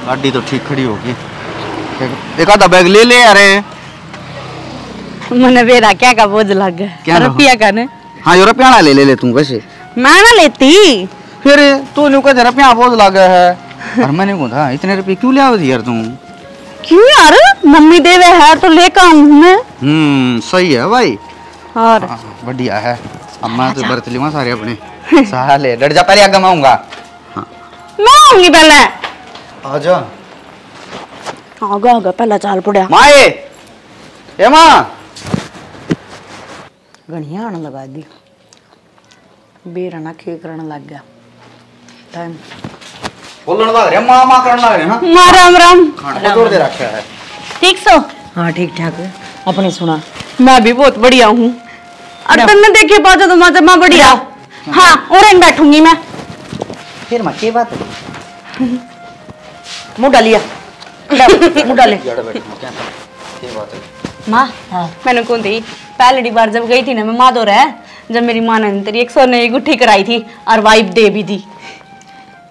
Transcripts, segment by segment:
गाड़ी तो ठीक खड़ी होगी। एक आधा बैग ले ले यार। मैंने बेरा क्या का बोझ लग गया रुपया का ने। हाँ यो रुपया ले ले तू कैसे मैं ना लेती फिर तू न्यू का रुपया बोझ लग गया है। और मैंने कहा था इतने रुपये क्यों ले आओ यार तू। क्यों यार मम्मी देवे है तो लेकर आऊं मैं। सही है भाई। और बढ़िया है। अम्मा तो बरत लूंगा सारे अपने साले डर जा पहले आगे मैं आऊंगा। मैं आऊंगी पहले। आजा आगा आगा पहले चाल पड़या माए ए मां गणिया आने लगा दी बेरा ना खे करने लग गया टाइम बोलने लग रहे मां मां करने लग रहे हां मां राम राम खाना तोड़ दे रखा है। ठीक सो हाँ ठीक ठाक है अपने सुना। मैं भी बहुत बढ़िया हूँ और तुमने देखे पाचा तो मैं बढ़िया। हाँ और बैठूंगी मैं फिर मां की बात है मुंह डालिया मुंह डाले माँ मैंने कौन थी पहली बार जब गई थी ना मैं माधोर है जब मेरी माँ ने तेरी 100 ने गुट्ठी कराई थी और वाइफ दे भी दी।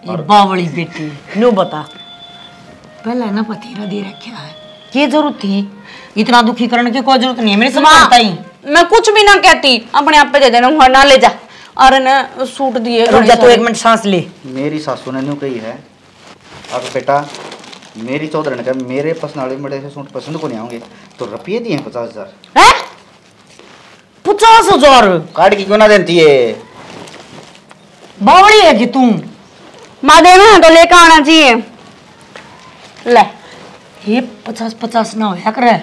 बावली बेटी नो बता पहले ना पतीरा दे रखा है ये जरूरत थी इतना दुखी करने की कोई जरूरत नहीं है मेरे से माँ मैं कुछ भी ना कहती अपने आप पे दे देना ना ले जा और ना सूट दिए रुक जा तो 1 मिनट सांस ले। मेरी सासू ने न्यू कही है अब बेटा मेरी चौधरी का मेरे पर्सनाली बड़े से सूट पसंद को नहीं आऊंगे तो रुपये दिए 50,000 है 50,000 कार्ड की क्यों ना देती है बावड़ी है कि तुम माँ देना है तो लेकर आना चाहिए। ले ये 50-50 ना होया करे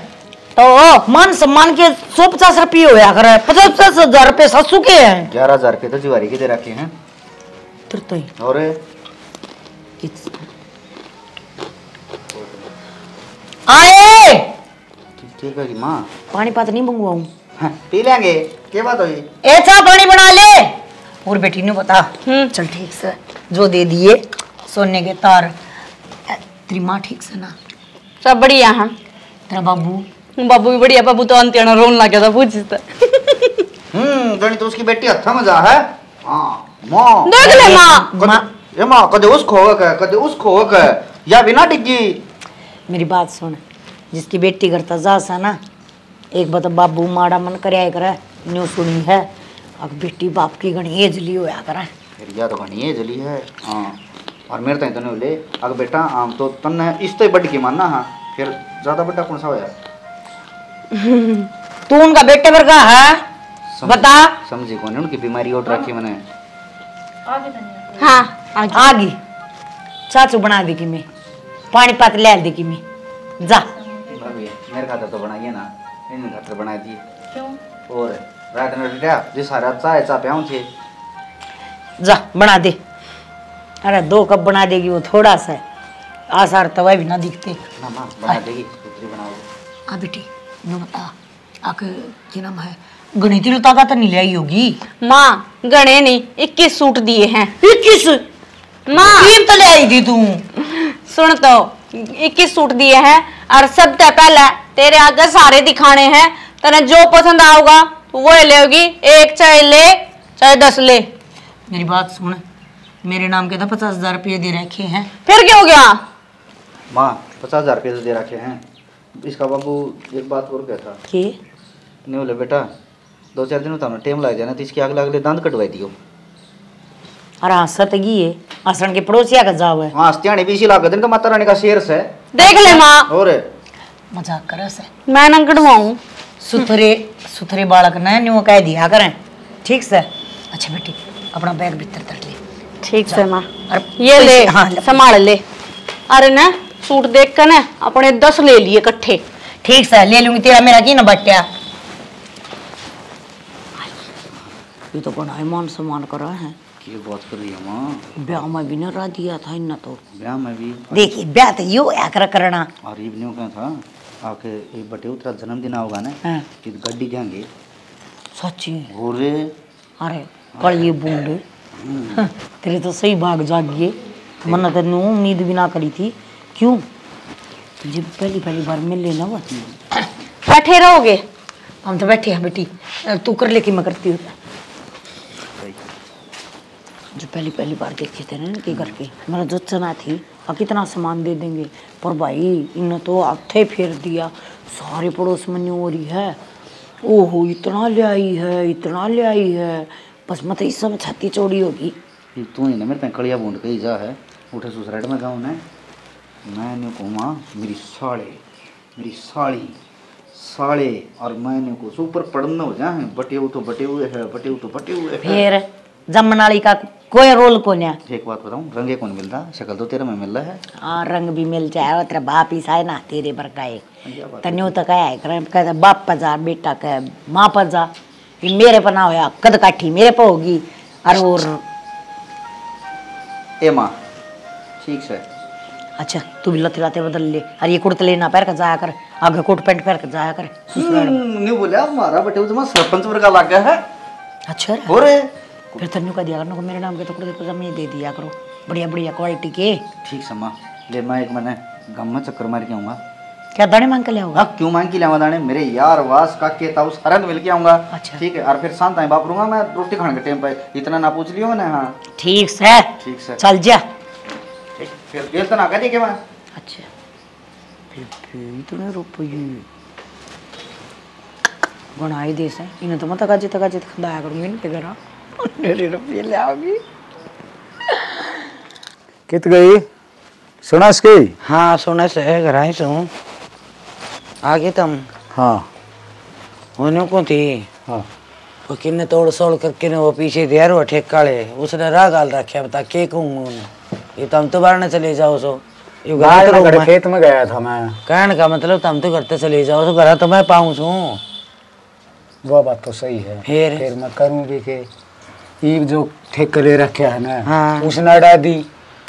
तो मान सम्मान के 150 रुपये होया करे 50,000 रुपये सासू के हैं 11,000 रुपये तो जिवारी के दे रखे हैं तो और आए ठीक है कि माँ पानी पात नहीं मंगवाऊं पी लेंगे क्या बात हुई ए चाह पानी बना ले और बेटी ने बता चल ठीक से जो दे दिए सोने के तार तेरी माँ ठीक से ना सब बढ़िया है तेरा बाबू बाबू भी बढ़िया बाबू तो अंत्य रोन लग गया था पूछ गणी तो उसकी बेटी अच्छा मजा है। हां मां देख ले मां ये मां कदे उसको होगा कदे उसको होगा या बिना डिग्गी मेरी बात सुन जिसकी बेटी करता जा सा ना एक बात बाबू माड़ा मन करया करे न्यू सुनी है अब बेटी बाप की घणी एजली होया करे फिर या तो घणी एजली है। हां और मेरे ताई तने ले अगर बेटा आम तो तन्ने इस तो बड़ की मानना हां फिर ज्यादा बड़ा कौन सा होया तू उनका बेटे पर का है बता समझी कौन उनकी बीमारी उठ रखी मैंने हाँ आगी चाचू बना दी कि मैं पानी पात ले दी कि मैं जा भाभी मेरे खातर तो बनाइए ना इन खातर बना दिए क्यों और रात में बेटा जिस सारा चाय चा पे आऊं थे जा बना दे अरे 2 कप बना देगी वो थोड़ा सा आसार तवा भी ना दिखते ना मां बना देगी दूसरी बनाओ आ बेटी नो बता आके क्या नाम है गणित लो ताकत नहीं ले आई होगी माँ गणे नहीं 21 सूट दिए हैं 21 माँ तीन तो ले आई थी तू सुन तो 21 सूट दिए हैं और सबसे पहले तेरे आगे सारे दिखाने हैं तेरे जो पसंद आओगा वो ले होगी एक चाहे ले चाहे 10 ले मेरी बात सुन मेरे नाम के तो 50,000 रुपये दे रखे हैं फिर क्या हो गया माँ 50,000 रुपये दे रखे हैं इसका बाबू एक बात और क्या था कि नहीं बोले बेटा 2-4 दिन तो टाइम लग जाना तो इसके अगले दांत कटवाई दियो। अरे हंसत गी है हसन के पड़ोसिया का जाव है हाँ हस्तियाणी भी इसी लागत तो माता रानी का शेर से देख ले माँ और मजाक कर से मैं ना कटवाऊं सुथरे बालक ने न्यू कह दिया करें ठीक से। अच्छा बेटी अपना बैग भीतर कर ले ठीक से माँ ये ले हाँ संभाल ले अरे ना सूट देख कर ना अपने 10 ले लिए इकट्ठे ठीक से ले लूंगी तेरा मेरा की ना बट्या ये तो कौन मान सम्मान कर रहा है की बात कर रही है माँ ब्याह में भी ना रा दिया था इन्ना तो ब्याह में भी देखिए ब्याह तो यो आकर करना और ये भी क्या था आके एक बटे उतरा जन्मदिन होगा ना कि गड्डी जाएंगे सच्ची गोरे अरे कल ये बूंद तेरे तो सही भाग जागिए मन्ना तो नो उम्मीद भी ना करी थी क्यों जब पहली बार मिल लेना वो बैठे रहोगे हम तो बैठे हैं बेटी तू कर ले कि मैं करती हूँ जो पहली बार देखे थे ना कि करके मेरा जो चना थी कितना सामान दे देंगे, पर भाई इन्होंने तो हाथे फेर दिया। सारे पड़ोस में न्यू हो रही है, ओहो इतना ले आई है, इतना ले आई है, बस मत इस समय छाती चौड़ी होगी। तू ही ना मेरे कड़िया बूंद के ही जा है उठे सुसराइट में गाँव ने मैं नहीं कहूँ मेरी साड़ी साड़े और मैंने को सुपर पड़ना हो जाए बटे हुए तो बटे हुए है बटे हुए तो बटे हुए है। फिर जमनाली का कोई रोल कौन है? एक बात बताऊं, रंगे कौन मिल रहा, शक्ल तो तेरा में मिल रहा है। हाँ रंग भी मिल जाए, तेरा बाप ही सा है ना तेरे पर का है तन्यू तक है कहता बाप पर जा, बेटा कह माँ पर जा, मेरे पर ना होया कद काठी मेरे पर होगी। और ए माँ ठीक से। अच्छा तू भी लते लाते बदल ले, अरे ये कुर्ता लेना पहन कर जाया कर, आगे कोट पैंट पहन कर जाया कर। नहीं बोला हमारा बटे वो सरपंच वर्ग का लग गया है। अच्छा हो रहे फिर तन्यू का दिया करना, मेरे नाम के तो कुर्ते पजामे दे दिया करो, बढ़िया बढ़िया क्वालिटी के। ठीक है माँ, ले मैं एक मैंने गम में चक्कर मार के आऊँगा। क्या दाने मांग के ले आऊँगा? क्यों मांग के लाऊंगा दाने, मेरे यार वास काके ताऊ सारा मिल के आऊँगा। अच्छा ठीक है, और फिर शांत आई बापरूंगा मैं रोटी खाने के टाइम पे, इतना ना पूछ लियो मैंने। हाँ ठीक से ठीक से चल जा। फिर ये तो ना करिए के मैं। अच्छा फिर इतने रुपये बनाई दे से इन्हें तो मत तकाजित खंदाया करूंगी इनके घर मेरे रुपये ले आओगी। कित गई सुना इसकी? हाँ सुना से है घर आई सू आगे तुम। हाँ होने को थी हाँ वो किन्ने तोड़ सोड़ करके ने वो पीछे देर वो ठेकाले उसने राह गाल रखे बता के कहूँ ये तुम तो बाहर न चले जाओ सो ये घर खेत में गया था मैं। कहने का मतलब तुम तो करते चले जाओ तो घर तो मैं पाऊँ सू। वो बात तो सही है, फिर मैं करूँ भी के ये जो ठेके ले रखे है ना। हाँ। उसने अड़ा दी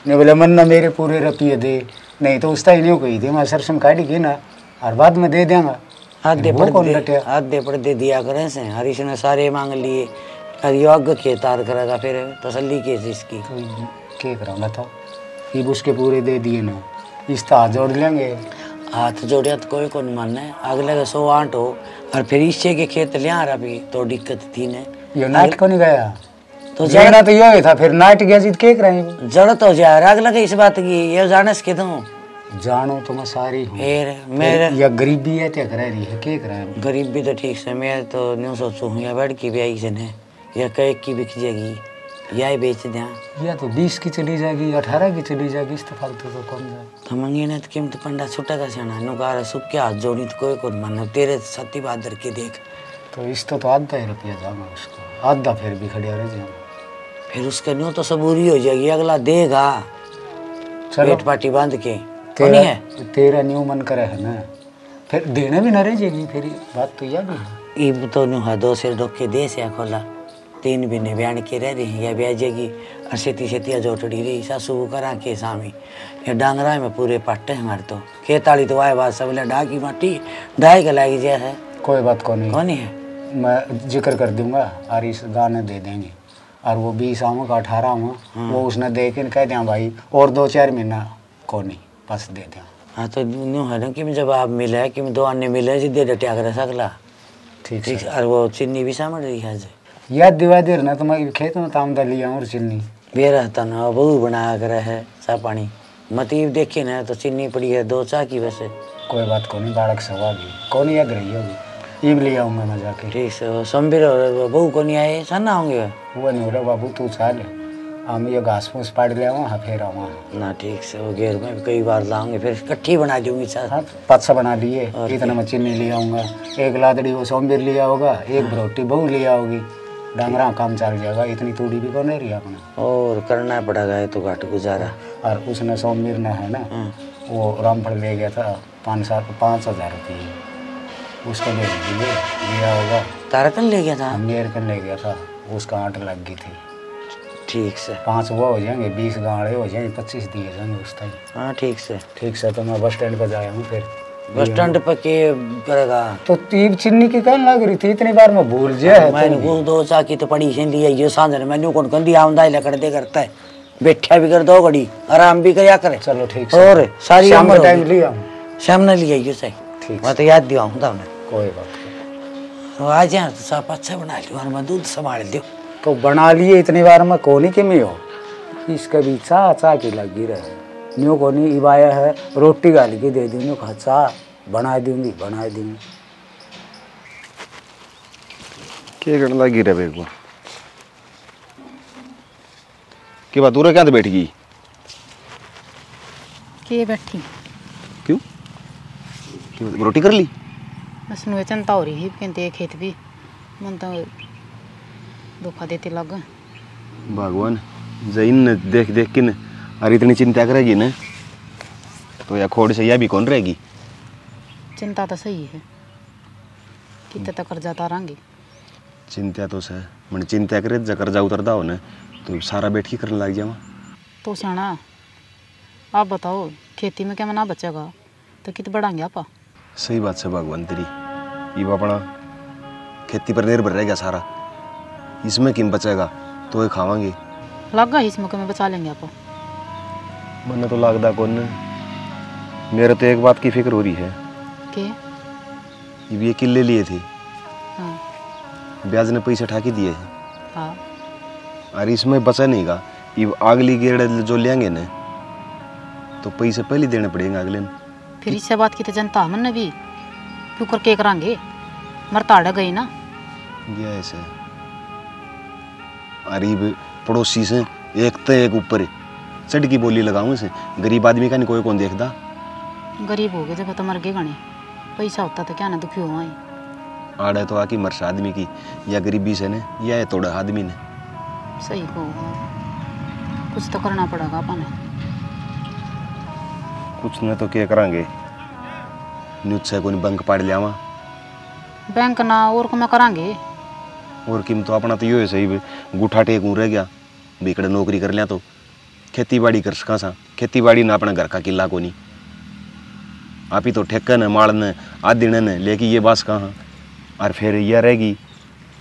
ने बोले मन ना मेरे पूरे रुपये दे, नहीं तो उसका ही नहीं कही थी मैं सरसम काटेगी ना और बाद में दे देंगा। आधे पड़ दे दिया करें से हरीश ने सारे मांग लिए, योग खेतार करेगा फिर तसल्ली के इसकी। तो क्या करूँगा था ये उसके पूरे दे दिए ना, इस हाथ जोड़ लेंगे। हाथ जोड़िया तो कोई को नहीं मानना है, अगले का 108 हो और फिर इससे के खेत ले आ रहा भी तो दिक्कत थी ने। ये नाइट को नहीं गया तो जाना तो ये था, फिर नाइट गया जी के करेंगे जड़ तो जा रहा अगला इस बात की ये जाने से कहता जानो तो मैं सारी हूँ फिर मेरे या गरीबी है क्या करा रही है के करा गरीब भी तो ठीक से मैं तो न्यू सोचू हूँ या बेड की भी आई से ने या कई की बिक जाएगी या ही बेच दें या तो 20 की चली जाएगी 18 की चली जाएगी, इस तो फालतू तो कौन जाए तो मंगे ने तो कीमत पंडा छुट्टा का सेना नुकार सुख के हाथ जोड़ी तो कोई कौन मानना तेरे सती बहादुर के देख तो इस तो आधा ही रुपया जाऊंगा उसको, आधा फिर भी खड़िया रह जाऊंगा। फिर उसका न्यू तो सबूरी हो जाएगी, अगला देगा पेट पाटी बांध के तेरा न्यू मन करे है ना, फिर देने भी न रह जाएगी। फिर बात तो यह भी है ये तो न्यू है 2 सिर डोके दे से खोला 3 महीने बयान के रह रही या ब्याह जाएगी और सेतिया जोटड़ी रही सासू करा के सामी ये डांगरा में पूरे पट्टे हमारे तो खेताली तो आए बात सब डा की माटी डाई के लागी जै है। कोई बात को नहीं, कौन है मैं जिक्र कर दूंगा और इस दाने दे देंगे और वो 20 आऊँ का 18 आऊँ वो उसने दे के कह दिया भाई और 2-4 महीना को नहीं बस दे दिया। हाँ तो न्यू है ना कि जब आप मिले कि 2 आने मिले जी दे डटिया कर सकला ठीक है। और वो चीनी भी सामड़ रही है याद दिवा देर ना तो मैं खेत में ताम डाली और चीनी बेरा था ना बहू बनाया कर है सा पानी मतीब देखे ना तो चीनी पड़ी है 2 चाह की वैसे। कोई बात को नहीं, बालक सवा भी कौन याद रही होगी ईब ले आऊँगा मैं जाके। ठीक से सोमबीर और बहू को नहीं आए सन्ना होंगे वो नहीं बोला बाबू तू चाल हम ये घास फूस पाड़ ले आऊँ हाँ फिर आऊँ ना। ठीक से वो घेर में कई बार लाऊंगे फिर इकट्ठी बना दूंगी चाह। हाँ 5 बना लिए इतना मैं चीनी ले आऊँगा, 1 लादड़ी वो सोमबीर लिया होगा, 1 भरोटी बहू लिया होगी, डांगरा काम चल जाएगा। इतनी तूड़ी भी कौन रही अपने और करना पड़ेगा ये तो घाट गुजारा। और उसने सोमबीर ने है ना वो रामफल ले गया था 5,000 रुपये उसको ले लिया होगा। तारकन ले गया था मेरे कन ले गया था, उसका 8 लग गई थी। ठीक से 5 वो हो जाएंगे, 20 गाड़े हो जाएंगे, 25 दिए जाएंगे उस टाइम। हाँ ठीक से तो मैं बस स्टैंड पर जाया हूँ। फिर बस स्टैंड पर के करेगा तो तीब चिन्नी की कहने लग रही थी इतनी बार मैं भूल जाए। मैंने वो 2 चाह की तो पड़ी से लिया ये सांझ मैंने कौन कंदी आमदाई लकड़ दे करता है बैठा भी कर 2 घड़ी आराम भी कर करे। चलो ठीक और सारी शाम टाइम लिया सामने लिया ये सही ठीक मैं तो याद दिया हूँ तुमने। कोई बात तो आज यहाँ तो साफ अच्छा बना लियो और मैं दूध संभाल दियो तो बना लिए इतनी बार में कोनी के में हो इसका भी चाह की लगी रहे न्यू को नहीं इबाया है रोटी गाल के दे दूंगी खचा बना दूंगी क्या करने लगी रे बेगो कि बात क्या तो बैठ गई के बैठी क्यों रोटी कर ली बस नुए चिंता हो रही है कहते खेत भी मन तो धोखा देते लग भगवान जैन न देख देख के न और इतनी चिंता करेगी न तो या खोड़ से यह भी कौन रहेगी। चिंता तो सही है कितना तक कर जाता रहेंगे चिंता तो सह मैंने चिंता करे जा कर्जा उतरदा हो न तो सारा बैठ के करने लग जावा। तो सियाना आप बताओ खेती में क्या मना बचेगा तो कित बढ़ाएंगे आप। सही बात से भगवान तेरी ये अपना खेती पर निर्भर रहेगा सारा इसमें किम बचेगा तो ये खावांगे लगा इस मौके में बचा लेंगे आप। मैंने तो लगता कौन मेरे तो एक बात की फिक्र हो रही है के ये किले लिए थे हाँ ब्याज ने पैसे ठाकी दिए हैं हाँ और इसमें बचा नहीं का ये अगली गेड़ जो लेंगे न तो पैसे पहले देने पड़ेंगे अगले में। फिर इससे बात की तो जनता हमने भी क्यों करके करांगे मरताड़ गई ना ये ऐसे गरीब पड़ोसी से एक तो एक ऊपर चढ़ की बोली लगाऊं से गरीब आदमी का नहीं कोई कौन देखता। गरीब हो गए जब तो मर गए गणे पैसा होता तो क्या ना दुखी हुआ आड़े तो आकी मरस आदमी की या गरीबी से ने या तोड़ा आदमी ने सही को कुछ तो करना पड़ेगा अपन कुछ न तो क्या करांगे न्यूज से कोई बंक पाड़ लियावा बैंक ना और को मैं करांगे और किम तो अपना तो यो है सही गुठा टेक रह गया बेकड़े नौकरी कर लिया तो खेती बाड़ी कर सका सा खेती बाड़ी ना अपना घर का किला को नहीं आप ही तो ठेकन माड़न आदि दिन लेके ये बास कहाँ और फिर यह रहेगी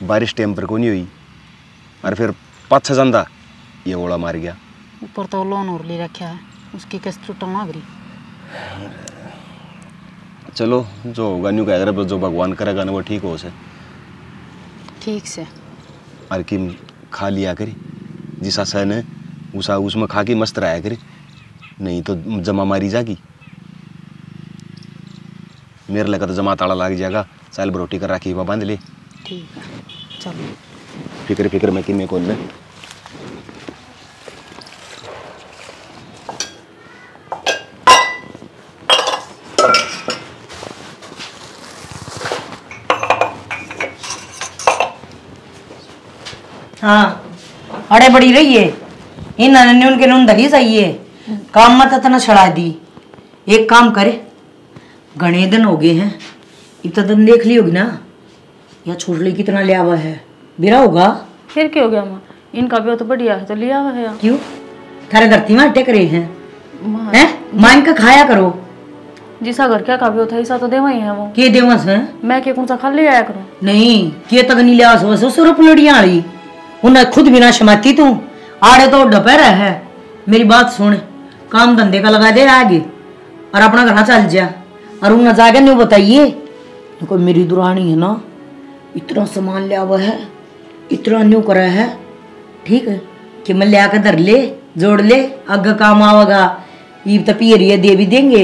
बारिश टाइम पर को नहीं हुई और फिर पाँच छः जाता ये ओला मार गया ऊपर तो लोन और ले रखा है उसकी किस्त टूटल ना गरी। चलो जो होगा न्यू कह जो भगवान करेगा ना वो ठीक हो से ठीक से और किम खा लिया करी जिसा सहन उसा उसमें खा के मस्त रहा करे नहीं तो जमा मारी जागी मेरे लगा तो जमा ताला लग जाएगा साल रोटी कर रखी बांध ले ठीक है चलो फिक्र फिक्र में किन्ने कौन ले हाँ अड़े बड़ी रही है इन नन्हे उनके नून धरी सही है काम मत इतना छड़ा दी। एक काम करे घने दिन हो गए हैं इतना दिन देख ली होगी ना या छोड़ ली कितना लिया हुआ है बिरा होगा फिर क्या हो गया माँ इनका भी तो बढ़िया है तो लिया हुआ है क्यों थारे धरती में टेक रहे हैं माँ हैं मांग का खाया करो जिसा घर क्या काव्य था ऐसा तो देवा ही है वो के देवस है मैं के कौन सा खाली आया करूँ नहीं के तक नहीं लिया सो सो रुपलड़ियां वाली उन्हें खुद बिना शमाती तू आड़े तो दोपहर है मेरी बात सुन काम धंधे का लगा दे आगे और अपना घर चल जा और उन जाके नहीं बताइए कोई मेरी दुरानी है ना इतना सामान लिया हुआ है इतना न्यू करा है ठीक है कि मैं ले आकर धर ले जोड़ ले आगे काम आवेगा ये तो पियरिया दे भी देंगे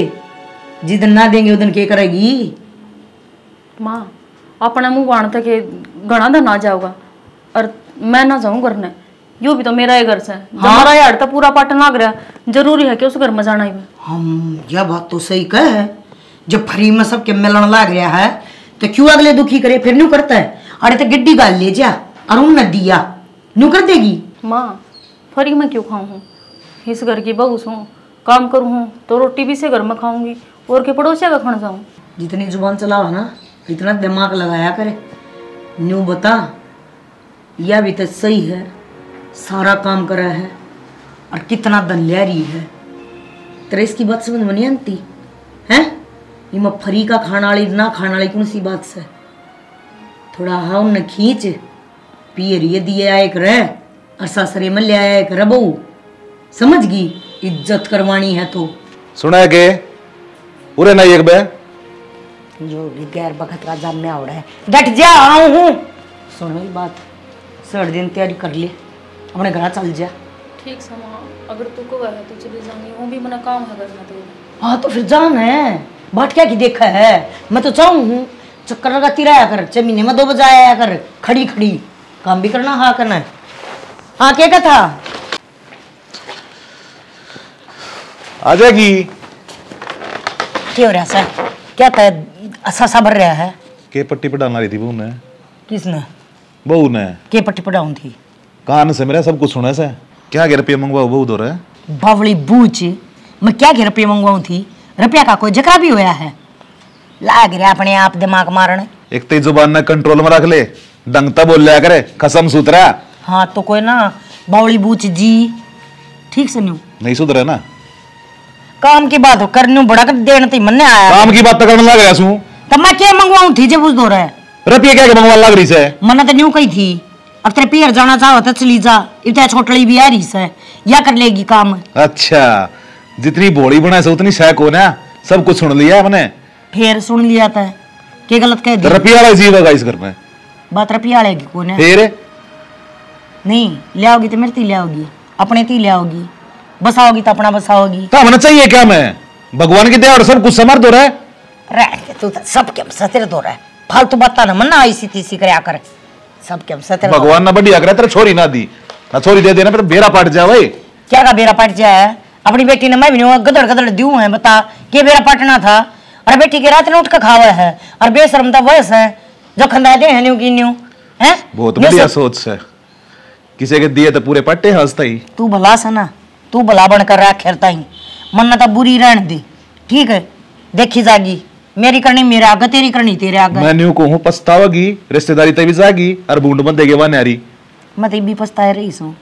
जिस दिन ना देंगे उस दिन क्या करेगी माँ अपना मुंह बाण तक घना दिन आ जाओगा और मैं ना जाऊँ घर ने यो भी तो मेरा ही घर से हमारा यार तो पूरा पाटन लाग रहा जरूरी है कि उस घर में जाना ही हम यह बात तो सही कह है जब फ्री में सबके मिलन लाग रहा है तो क्यों अगले दुखी करे फिर न्यू करता है अरे तो गिड्डी गाल ले जा और उन दिया न्यू कर देगी माँ फरी मैं क्यों खाऊं हूँ इस घर की बहू हूँ काम करूँ हूँ तो रोटी भी से घर में खाऊंगी और के पड़ोसिया का खाना जाऊँ जितनी जुबान चलाओ ना इतना दिमाग लगाया करे न्यू बता यह भी तो सही है सारा काम करा है और कितना धन ले रही है तेरे इसकी बात समझ में नहीं आती है ये मैं फरी का खाना वाली ना खाना वाली कौन सी बात से थोड़ा हाउ न खींच पियर ये दिए आए करे और सासरे में ले आया करे बहू समझ गई इज्जत करवानी है तो सुना के उरे ना एक बे जो गैर बखत का जाम में आवड़ा है डट जा आऊं हूं सुन मेरी बात सड़ दिन तैयारी कर ले अपने घर चल जा ठीक समा अगर तू को है तो चली जानी, वो भी मना काम है करना तो। हाँ तो फिर जान है, बाट क्या की देखा है। मैं तो चाहूँ हूँ चक्कर लगाती रहा कर, 6 महीने में 2 बजे आया कर, खड़ी खड़ी काम भी करना, हाँ करना है। हाँ क्या था आ जाएगी। क्या हो रहा सर, क्या था ऐसा सा भर रहा है। के पट्टी पे डालना रही थी बहू ने। किसने? बहू ने। के पट्टी पर डाउन थी। कान से मेरा सब कुछ सुना से। क्या के रुपये मंगवाओ बहू दो रहे। बावली बूच, मैं क्या के रुपये मंगवाऊँ थी, रुपया का कोई जकरा भी होया है। लाग रहा अपने आप दिमाग मारने। एक तेज जुबान ने कंट्रोल में रख ले, डंगता बोल लिया करे, कसम सुतरा। हाँ तो कोई ना बावली बूच जी ठीक से नहीं सुधरे ना। काम की बात करने बड़ा कर देना थी, मन आया काम की बात तो करने लग गया सू। तब मैं क्या मंगवाऊँ थी जब उस दो रहा है रुपये क्या मंगवा लग रही से। मन तो न्यू कही थी, अब तेरे पियर जाना चाहो तो चली जा, इतना छोटड़ी भी आ रही से, या कर लेगी काम। अच्छा जितनी बोड़ी बनाए से उतनी सह को ना, सब कुछ सुन लिया हमने। फिर सुन लिया था, क्या गलत कह दी। रुपया वाला जीव होगा इस घर में। बात रुपया वाले की कौन है। फिर नहीं ले आओगी तो मेरे ती ले आओगी, अपने ती ले आओगी, बसाओगी तो अपना बसाओगी। तो होना चाहिए क्या, मैं भगवान की दया और सब कुछ समर्थ हो रहा है। तू तो सब के सतेरे दो रहा है, फालतू बात ना मन ना ऐसी तीसी करे आकर सब के सतेरे। भगवान ना बढ़िया करे, तेरा छोरी ना दी ना, छोरी दे देना फिर बेरा पाट जाए। क्या का बेरा पाट जाए, अपनी बेटी ने मैं भी गदड़ गदड़ दू है, बता के बेरा पाटना था। और बेटी के रात ने उठ कर खावा है, और बेशरमता वयस है जो खंदा दे है न्यू की न्यू है। बहुत बढ़िया सोच से, किसी के दिए तो पूरे पट्टे हंसता ही। तू भला सा ना, तू भला बन कर रहा खेरता ही, मन ना तो बुरी रहने दे, ठीक है। देखी जागी, मेरी करनी मेरे आगे, तेरी करनी तेरे आगे। मैं न्यू कहूँ पछतावागी, रिश्तेदारी तभी जागी और बूंद बंद देगे वहां नारी। मैं तो भी पछता रही हूँ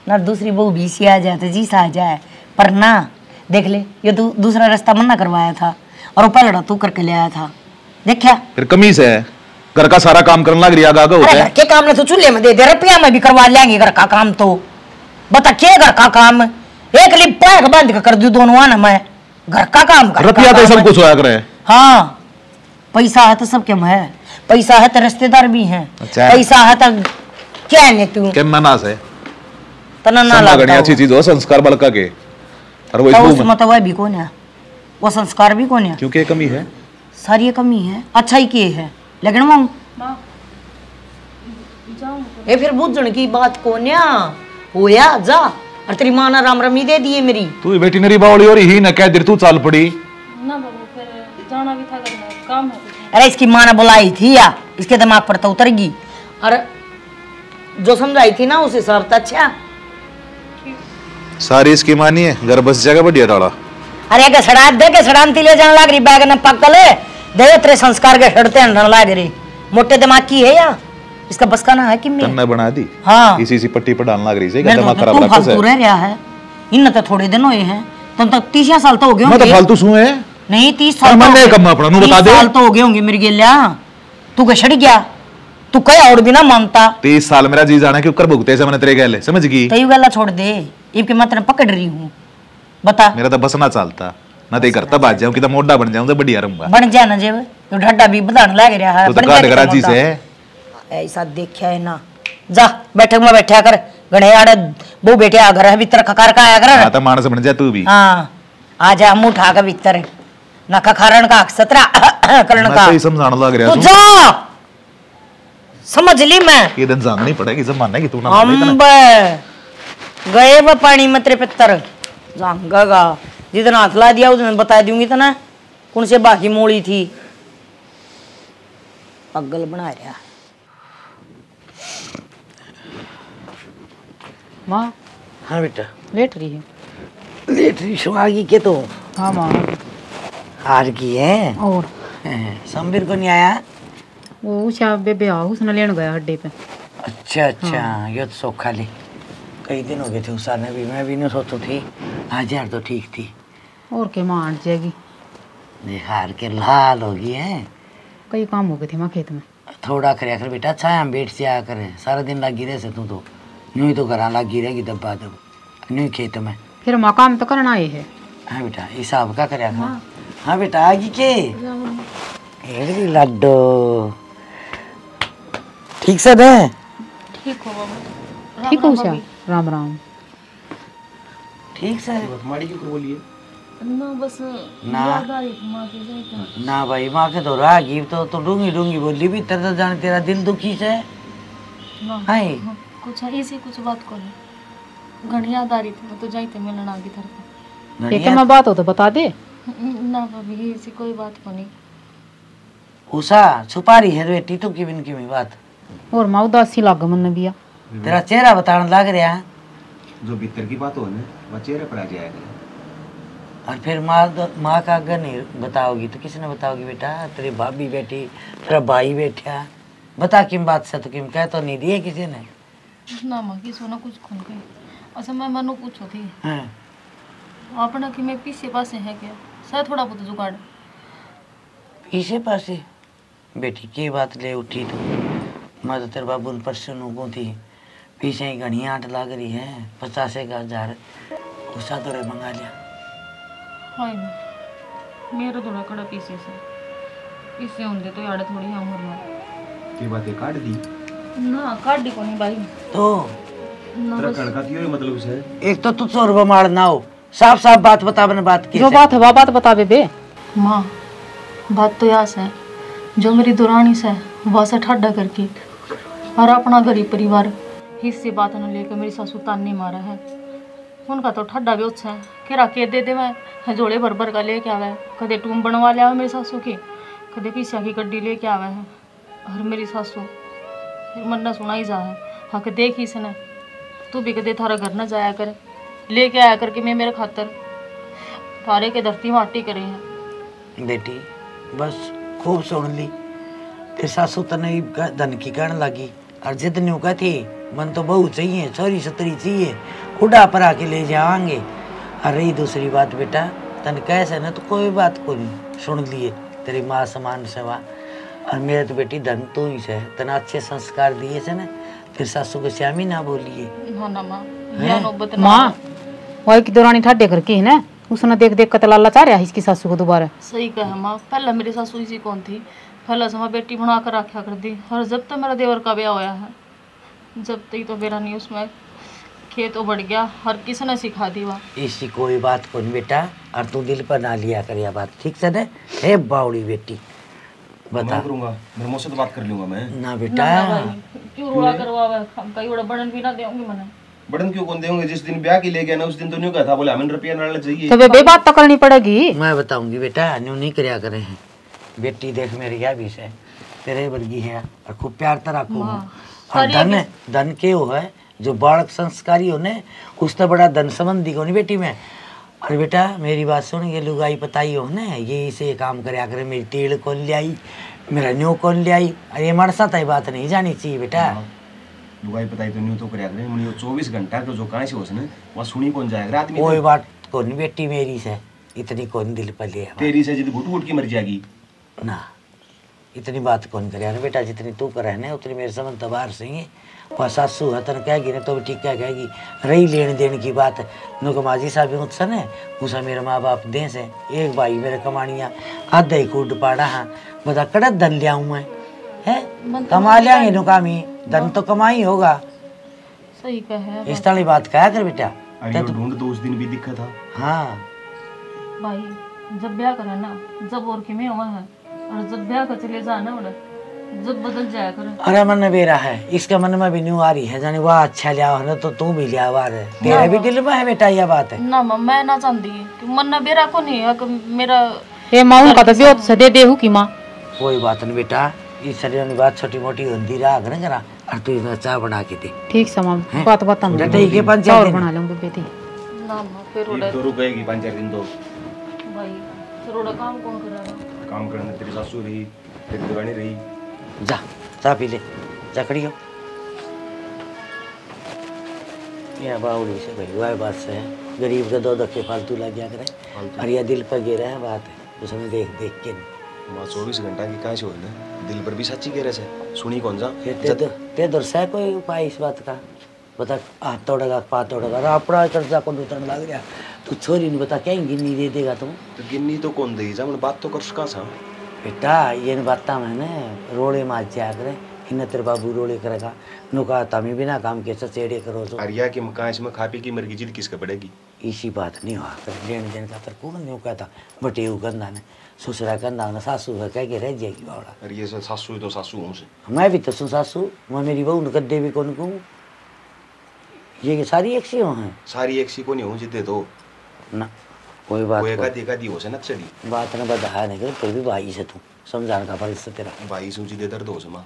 ना, दूसरी बहू भी सी आ जाए तो जी सा आ जाए, पर ना देख ले ये दूसरा रास्ता मना करवाया था और वो पहले तू करके ले आया था, देखा। फिर कमी से घर का सारा काम करने लग रही आगा होता है। के काम ने तो चूल्हे में दे दे, रुपया में भी करवा लेंगे घर का काम। तो बता क्या घर का काम, एक लिप पैक बंद कर दू दोनों आना, मैं घर का काम कर। रुपया तो सब कुछ होया करे। हाँ पैसा है तो सब क्या है, पैसा है तो रिश्तेदार भी हैं, पैसा है तो क्या है तू क्या मना से तना ना लगता अच्छी चीज हो, संस्कार बलका के। और वो तो उसमें तो वह भी कौन है, वो संस्कार भी कौन है, क्योंकि कमी है, सारी कमी है, अच्छा ही किए है। लेकिन मां ये फिर बुझण की बात कौन है होया जा, और तेरी मां ना राम रमी दे दिए मेरी। तू बेटी मेरी बावली हो रही ही ना, कह देर तू चाल पड़ी ना बाबू फिर जाना भी था, करना काम है। अरे इसकी माँ ने बुलाई थी या इसके दिमाग पर तो उतरगी, और जो समझाई थी ना उस हिसाब से अच्छा सारी इसकी मानी है, घर बस जाएगा बढ़िया डाला। अरे के सड़ा दे के सड़ांती ले जाने लग रही, बैग ने पकड़ ले दे, तेरे संस्कार के सड़ते हैं लग रही, मोटे दिमाग की है या इसका बस का ना है कि मैं बना दी। हाँ इसी पट्टी पर डालने लग रही है, दिमाग खराब रखा है। तू रह रहा है, इन तो थोड़े दिन हुए हैं, तुम तो 30 साल तो हो गए होंगे। फालतू सु है नहीं 30 साल तो हो गए होंगे मेरी गेलिया, तू के छड़ गया, तू कह और भी ना मानता। 30 साल मेरा जी जाना क्यों कर भुगते से मैंने तेरे गले समझ गई। तयू गला छोड़ दे, इनके मत पकड़ रही हूँ, बता। मेरा तो बस ना चलता ना, ते करता बाज जाऊं कि तो मोटा बन जाऊं तो बढ़िया रहूंगा। बन जा ना जेब, तो ढड्डा भी बढ़ाने लग रहा है। तो काट करा जी से ऐसा देखा है ना, जा बैठक में बैठा कर, गणे आड़े वो बैठे आ घर है भीतर खकार का आया कर। हां तो मानस बन जा तू भी। हां आ जा मुंह उठा के भीतर ना खखारण का सतरा करण का। मैं तो समझाने लग रहा तू जा, समझ ली मैं। ये दिन जाननी पड़ेगी, जब मानना कि तू ना हम गए वो पानी में तेरे पितर जांगागा, जितना हाथ ला दिया उसने बता दूंगी तो ना कौन से बाकी मोड़ी थी, पगल बना रहा। माँ हाँ बेटा लेट रही है। लेट रही सुहागी के तो। हाँ माँ हार की है। और संबीर को नहीं आया। वो उषा बेबे आ उसने लेने गया अड्डे पे। अच्छा अच्छा ये तो सौखा ले, कई दिन हो गए थे उषा ने भी, मैं भी नहीं सोचू थी आज यार तो ठीक थी। और के माँ हट जाएगी, हार के लाल होगी है। कई काम हो गए थे माँ खेत में। थोड़ा करे कर बेटा, अच्छा हम बैठ से आ कर सारा दिन लगी रहे से तू तो यूं ही तो घर लगी रहेगी दब्बा दब यूं खेत में। फिर माँ काम तो करना ही है। हाँ बेटा हिसाब का करे। हाँ बेटा आगी के लड्डू ठीक से दे। ठीक हो बाबू। ठीक हो उषा, राम राम। ठीक से माड़ी क्यों बोलिए ना बस ना। याद आई थी माँ की जाए ना भाई माँ के तो रागी तो डूंगी डूंगी बोली भी तेरा तो जाने तेरा दिल दुखी से ना हाय कुछ ऐसी कुछ बात को नहीं घनी याद आ रही थी मैं तो जाई थे मिलना आगे थर को ये क्या मैं बात हो तो बता दे। ना भाभी ऐसी कोई बात को नहीं उषा छुपा रही है बेटी तू की बिन की भी बात और माँ उदासी लाग मन बिया तेरा चेहरा बताने लग रहा है जो भीतर की बात हो ना वह चेहरे पर आ जाएगा और फिर माँ का अगर नहीं बताओगी तो किसने बताओगी बेटा तेरी भाभी बेटी तेरा भाई बैठा बता किम बात से तो किम कह तो नहीं दिए किसी ने ना माँ की सोना कुछ खुल गई अच्छा मैं मनु पूछो थी हाँ। अपना कि मैं पीछे पासे है क्या शायद थोड़ा बहुत जुगाड़ पीछे पासे बेटी की बात ले उठी तू मैं तो तेरे बाबू परसों को थी पीछे ही घनी आट लग रही है 50,000 गुस्सा तो मंगा लिया हाय ना मेरा थोड़ा कड़ा पीछे से पीछे होंगे तो यार थोड़ी उम्र में ये बातें काट दी ना काट दी को नहीं भाई तो ना तेरा बस कड़का क्यों मतलब से एक तो तुझ और बमाड़ ना हो साफ साफ बात बता बने बात की जो बात है वह बात बता बे माँ बात तो यास है जो मेरी दुरानी से वह से ठड्डा करके और अपना गरीब परिवार हिस्से बात न लेकर मेरी सासू ताने मारा है उनका तो ठड्डा भी अच्छा है कि राके दे दे मैं जोड़े भर भर का लेके आवा है कदे टूम बनवा लिया मेरी सासू की कदे पीछा की गड्डी लेके आवा है और मेरी सासू फिर मन न सुना ही जा है हक देख ही सने तू भी कदे थारा घर न जाया कर लेके आया करके मैं मेरे खातर थारे के धरती माटी करे हैं बेटी बस खूब सुन ली फिर सासू तने धन की कहने लगी और जिद न्यू कहती मन तो बहू चाहिए छोरी सतरी चाहिए उड़ा पर आके ले जाएंगे और रही दूसरी बात बेटा तन कैसे ना तो कोई बात को नहीं सुन लिए तेरी माँ समान सेवा और मेरे तो बेटी धन तो ही से तना अच्छे संस्कार दिए से ना फिर सासू को श्यामी ना बोलिए हाँ ना माँ हैं? यह नौबत ना माँ वही की दौरानी ठाडे करके है ना उसने देख देख कर लाला चाह रहा है इसकी सासू को दोबारा सही कहा माँ पहले मेरी सासू इसी कौन थी पहले से मैं बेटी बना कर रखा कर दी और जब तक मेरा देवर का ब्याह होया है जब तक तो मेरा नहीं उसमें खेत बढ़ गया हर किसने सिखा दी वह इसी कोई बात को नहीं बेटा और तू दिल पर ना लिया कर यह बात ठीक से ना हे बावड़ी बेटी बता करूंगा मेरे मुंह से तो बात कर लूंगा मैं ना बेटा क्यों रोड़ा करवावे हम कई बड़ा बड़न भी ना देंगे मने बड़न क्यों कौन देंगे जिस दिन ब्याह की ले गया ना उस दिन तो नहीं कहा था बोले हमें रुपया ना चाहिए तो बे बात तो करनी पड़ेगी मैं बताऊंगी बेटा न्यू नहीं करया करे हैं बेटी देख मेरी क्या भी है तेरे वर्गी है और खूब प्यार तरह को और धन के हो है जो बालक संस्कारी हो ने उससे बड़ा धन संबंधी को नहीं बेटी में और बेटा मेरी बात सुन ये लुगाई पताई हो ने ये इसे काम करया करे मेरी तेल कौन ले आई मेरा न्यू कौन ले आई अरे हमारे साथ ये बात नहीं जानी चाहिए बेटा लुगाई पताई तो न्यू तो करया करे मुझे 24 घंटा तो जो कहां से हो ने वहां सुनी कौन जाएगा रात में कोई बात को नहीं बेटी मेरी से इतनी कौन दिल पर ले तेरी से जिद घुट घुट की मर जाएगी ना इतनी बात कौन करे ना बेटा जितनी तू करे ना उतनी मेरे समझ तबार से ही वह सासू है तन कहेगी ना तो भी ठीक क्या कहेगी रही लेने देने की बात नुक माजी साहब भी उत्सन है उसा मेरे माँ बाप दे से एक भाई मेरे कमानिया आधा ही कूट पाड़ा हाँ बता कड़क धन लिया हूँ मैं है कमा लिया नुकामी धन तो कमाई होगा सही कहे इस तरह की बात कहा कर बेटा अरे ढूंढ तो उस दिन भी दिखा था हाँ भाई जब ब्याह करे ना जब और किमें हुआ है और जब ब्याह कर चले जाना उड़े जब बदल जाया करे अरे मन में बेरा है इसका मन में भी न्यू आ रही है जाने वाह अच्छा लिया है तो तू भी लिया हुआ है तेरे भी दिल में है बेटा यह बात है ना मैं ना जानती कि मन ना बेरा को नहीं है कि मेरा ए माँ उनका तो ब्योत से दे देहू की माँ कोई बात नहीं बेटा इस शरीर की बात छोटी मोटी होती रहा करे करा और तू इसमें चाय बना के दे ठीक से माँ बात बता डटे के पंच और बना लूंगी बेटी ना माँ फिर उड़े तो रुक गएगी 5-4 दिन तो भाई फिर उड़ा काम कौन करेगा काम करने तेरी सासू रही तेरी दीवानी रही जा चाय पी ले जा खड़ी हो यह बावड़ी से भाई वह बात से है गरीब का 2 धक्के फालतू लग गया करे और यह दिल पर गिरा है बात है उसमें देख देख के माँ 24 घंटा की कहाँ से हो दिल पर भी सच्ची कह रहे से सुनी कौन सा ते दर्शा कोई उपाय इस बात का बता हाथ तोड़ेगा पाँव तोड़ेगा अपना कर्जा को उतरने लग गया तू छोरी नहीं बता क्या गिन्नी दे देगा तुम तो गिन्नी तो कौन देगी जा बात तो कर कहाँ सा बेटा ये बाता मैंने रोड़े मार जाया करे इन तेरे बाबू रोड़े करेगा नुका तमी बिना काम के चेड़े करो तो अरिया की मकान इसमें खा पी की मर की जिद किसका पड़ेगी इसी बात नहीं हुआ कर लेन देन का तर कौन नहीं कहता बटे वो गंदा ने ससुरा गंदा ना सासू का कह के रह जाएगी बावड़ा। अरे ये सासू तो सासू हूँ से मैं भी तो सुन सासू मैं मेरी बहू ने गद्दे भी कौन कहूँ ये सारी एक सी हैं सारी एक सी को नहीं हूँ जिद्दे तो ना कोई बात कोई एकादी हो से नक्सड़ी बात ने बता नहीं कर फिर भी भाई से तू समझाने का फर्ज तेरा भाई सूची दे दर्द हो से माँ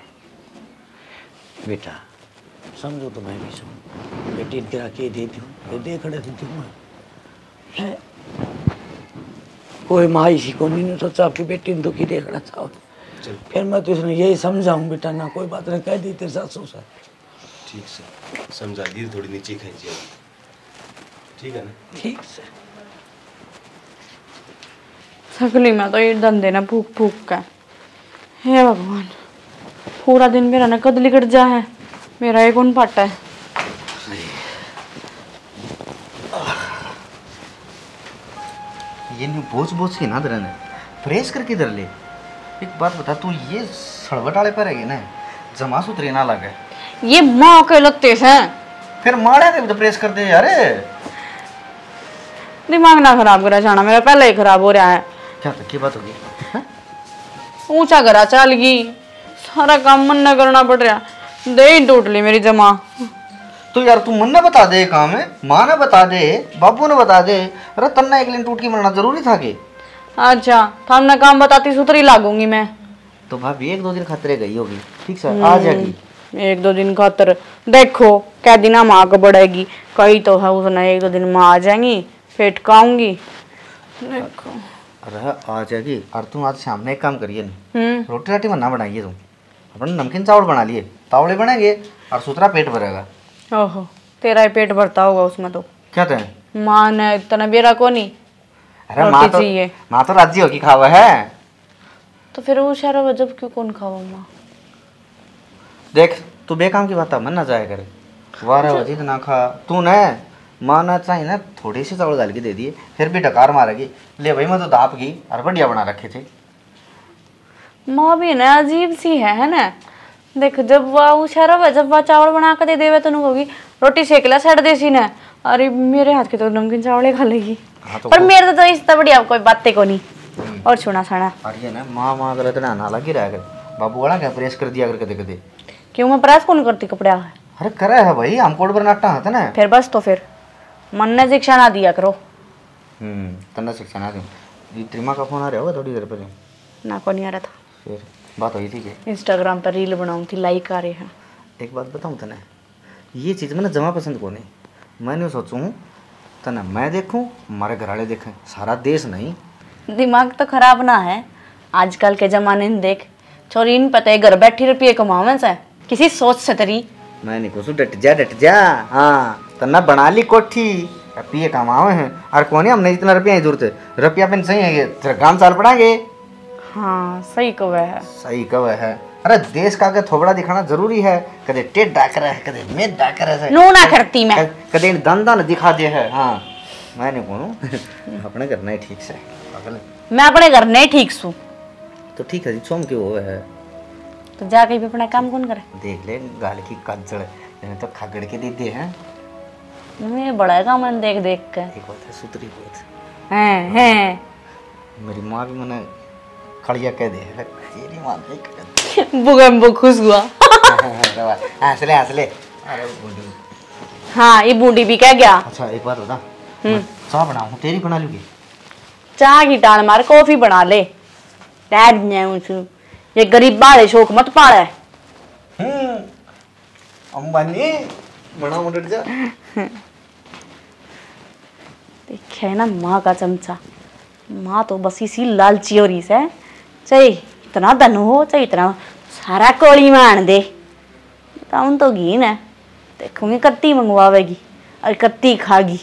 बेटा समझो तो मैं भी समझ बेटी तेरा के देती हूँ दे खड़े देती हूँ मैं कोई माँ इसी को नहीं सोचा आपकी बेटी ने दुखी देखना चाहो फिर मैं तो इसने यही समझाऊँ बेटा ना कोई बात नहीं कह दी तेरे सासू से ठीक से समझा दी थोड़ी नीचे खींची ठीक है ना ठीक से थकली मैं तो ये धंधे ना फूक फूक का हे भगवान पूरा दिन मेरा ना कद लिकट जा है मेरा ये कौन पाटा है। ये नहीं बोझ के ना धरने प्रेस करके धर ले। एक बात बता तू ये सड़वट वाले पर है ना जमा सूत्र ना लगे ये माँ के लगते हैं फिर मारे तो प्रेस कर दे यार। दिमाग ना खराब करा जाना मेरा पहले ही खराब हो रहा है। क्या तक की बात होगी ऊंचा करा चल गई सारा काम मन न करना पड़ रहा दे ही टूट ली मेरी जमा। तो यार तू मन ने बता दे काम है माँ ने बता दे बाबू ने बता दे अरे तन्ना एक दिन टूट के मरना जरूरी था कि अच्छा तो हमने काम बताती सुतरी लागूंगी मैं तो भाभी 1-2 दिन खतरे गई होगी ठीक से आ जाएगी 1-2 दिन खातर देखो क्या दिन माँ को बढ़ेगी कही तो है उसने 1-2 दिन माँ आ जाएंगी फिर टकाऊंगी देखो। अरे आ जाएगी और तुम आज शाम में एक काम करिए नहीं रोटी राटी मन्ना बनाइए तुम अपने नमकीन चावल बना लिए तावड़े बनेंगे और सुतरा पेट भरेगा। ओहो तेरा ही पेट भरता होगा उसमें तो क्या थे माँ ने इतना बेरा को नहीं अरे माँ तो राजी होगी खावा है तो फिर वो शहर वजब क्यों कौन खावा माँ। देख तू बेकाम की बात मन ना जाया करे वारा वजीद ना खा तू न माँ ना चाहिए ना थोड़ी सी चावल डाल के दे दिए फिर भी डकार मारेगी ले भाई मैं तो दाप गई और बढ़िया बना रखे थे। माँ भी ना अजीब सी है ना देख जब वह शहर जब वह चावल बना कर दे देवे तो होगी रोटी सेक ला सेट देसी ना अरे मेरे हाथ के तो नमकीन चावल खा लेगी तो पर मेरे तो इससे बढ़िया कोई बातें को नहीं और सुना साना अरे ना माँ गलत ना ना लगी रहा कर बाबू वाला क्या प्रेस कर दिया कर कदे कदे क्यों मैं प्रेस कौन करती कपड़े अरे करे है भाई हम कोड पर नाटा है ना फिर बस तो फिर मन ने शिक्षा ना दिया करो तन्ना शिक्षा ना दूँ त्रिमा का फोन आ रहा होगा थोड़ी देर पहले ना को नहीं आ रहा था फिर बात हुई थी कि इंस्टाग्राम पर रील बनाऊँ थी लाइक आ रहे हैं। एक बात बताऊँ तने ये चीज़ मैंने जमा पसंद को नहीं मैंने सोचूँ तना मैं देखूँ हमारे घर वाले देखें सारा देश नहीं दिमाग तो खराब ना है आजकल के जमाने में देख छोरी इन पता है घर बैठी रुपये कमावे से किसी सोच से तरी मैं नहीं कुछ डट जा हाँ तना बना ली कोठी रुपये कमावे हैं और कौन हमने इतना रुपया ही जरूरत है रुपया पेन सही है तेरा काम साल पढ़ाएंगे। हाँ सही कवे है सही कवे है अरे देश का के थोबड़ा दिखाना जरूरी है कदे टेढ़ डाकर है कदे मेद डाकर है नो ना करती मैं कदे दंदा न दिखा दे है। हाँ मैं नहीं कहूँ अपने घर नहीं ठीक से मैं अपने घर नहीं ठीक सू तो ठीक है जी सोम के वो है तो जाके भी अपना काम कौन करे देख ले गाल की कज्जड़ तो खगड़ के दे दे हैं मैं बड़ा काम मैंने देख देख के एक बात है सुतरी बहुत हैं मेरी माँ भी मैंने खड़िया कह दे तेरी माँ नहीं बुगम खुश हुआ हंसले अरे बूढ़ी हाँ ये बूढ़ी भी कह गया। अच्छा एक बात बता चाय बनाऊँ तेरी बना लूँगी चाय की टाल मार कॉफी बना ले ये गरीब बाले शौक मत पाले अंबानी बना मुझे जा देखे ना माँ का चमचा माँ तो बस इसी लालची हो रही से चाहे इतना धन हो चाहे इतना सारा कोली मान दे बताऊँ तो घी ना देखूंगी कत्ती मंगवावेगी और कत्ती खागी।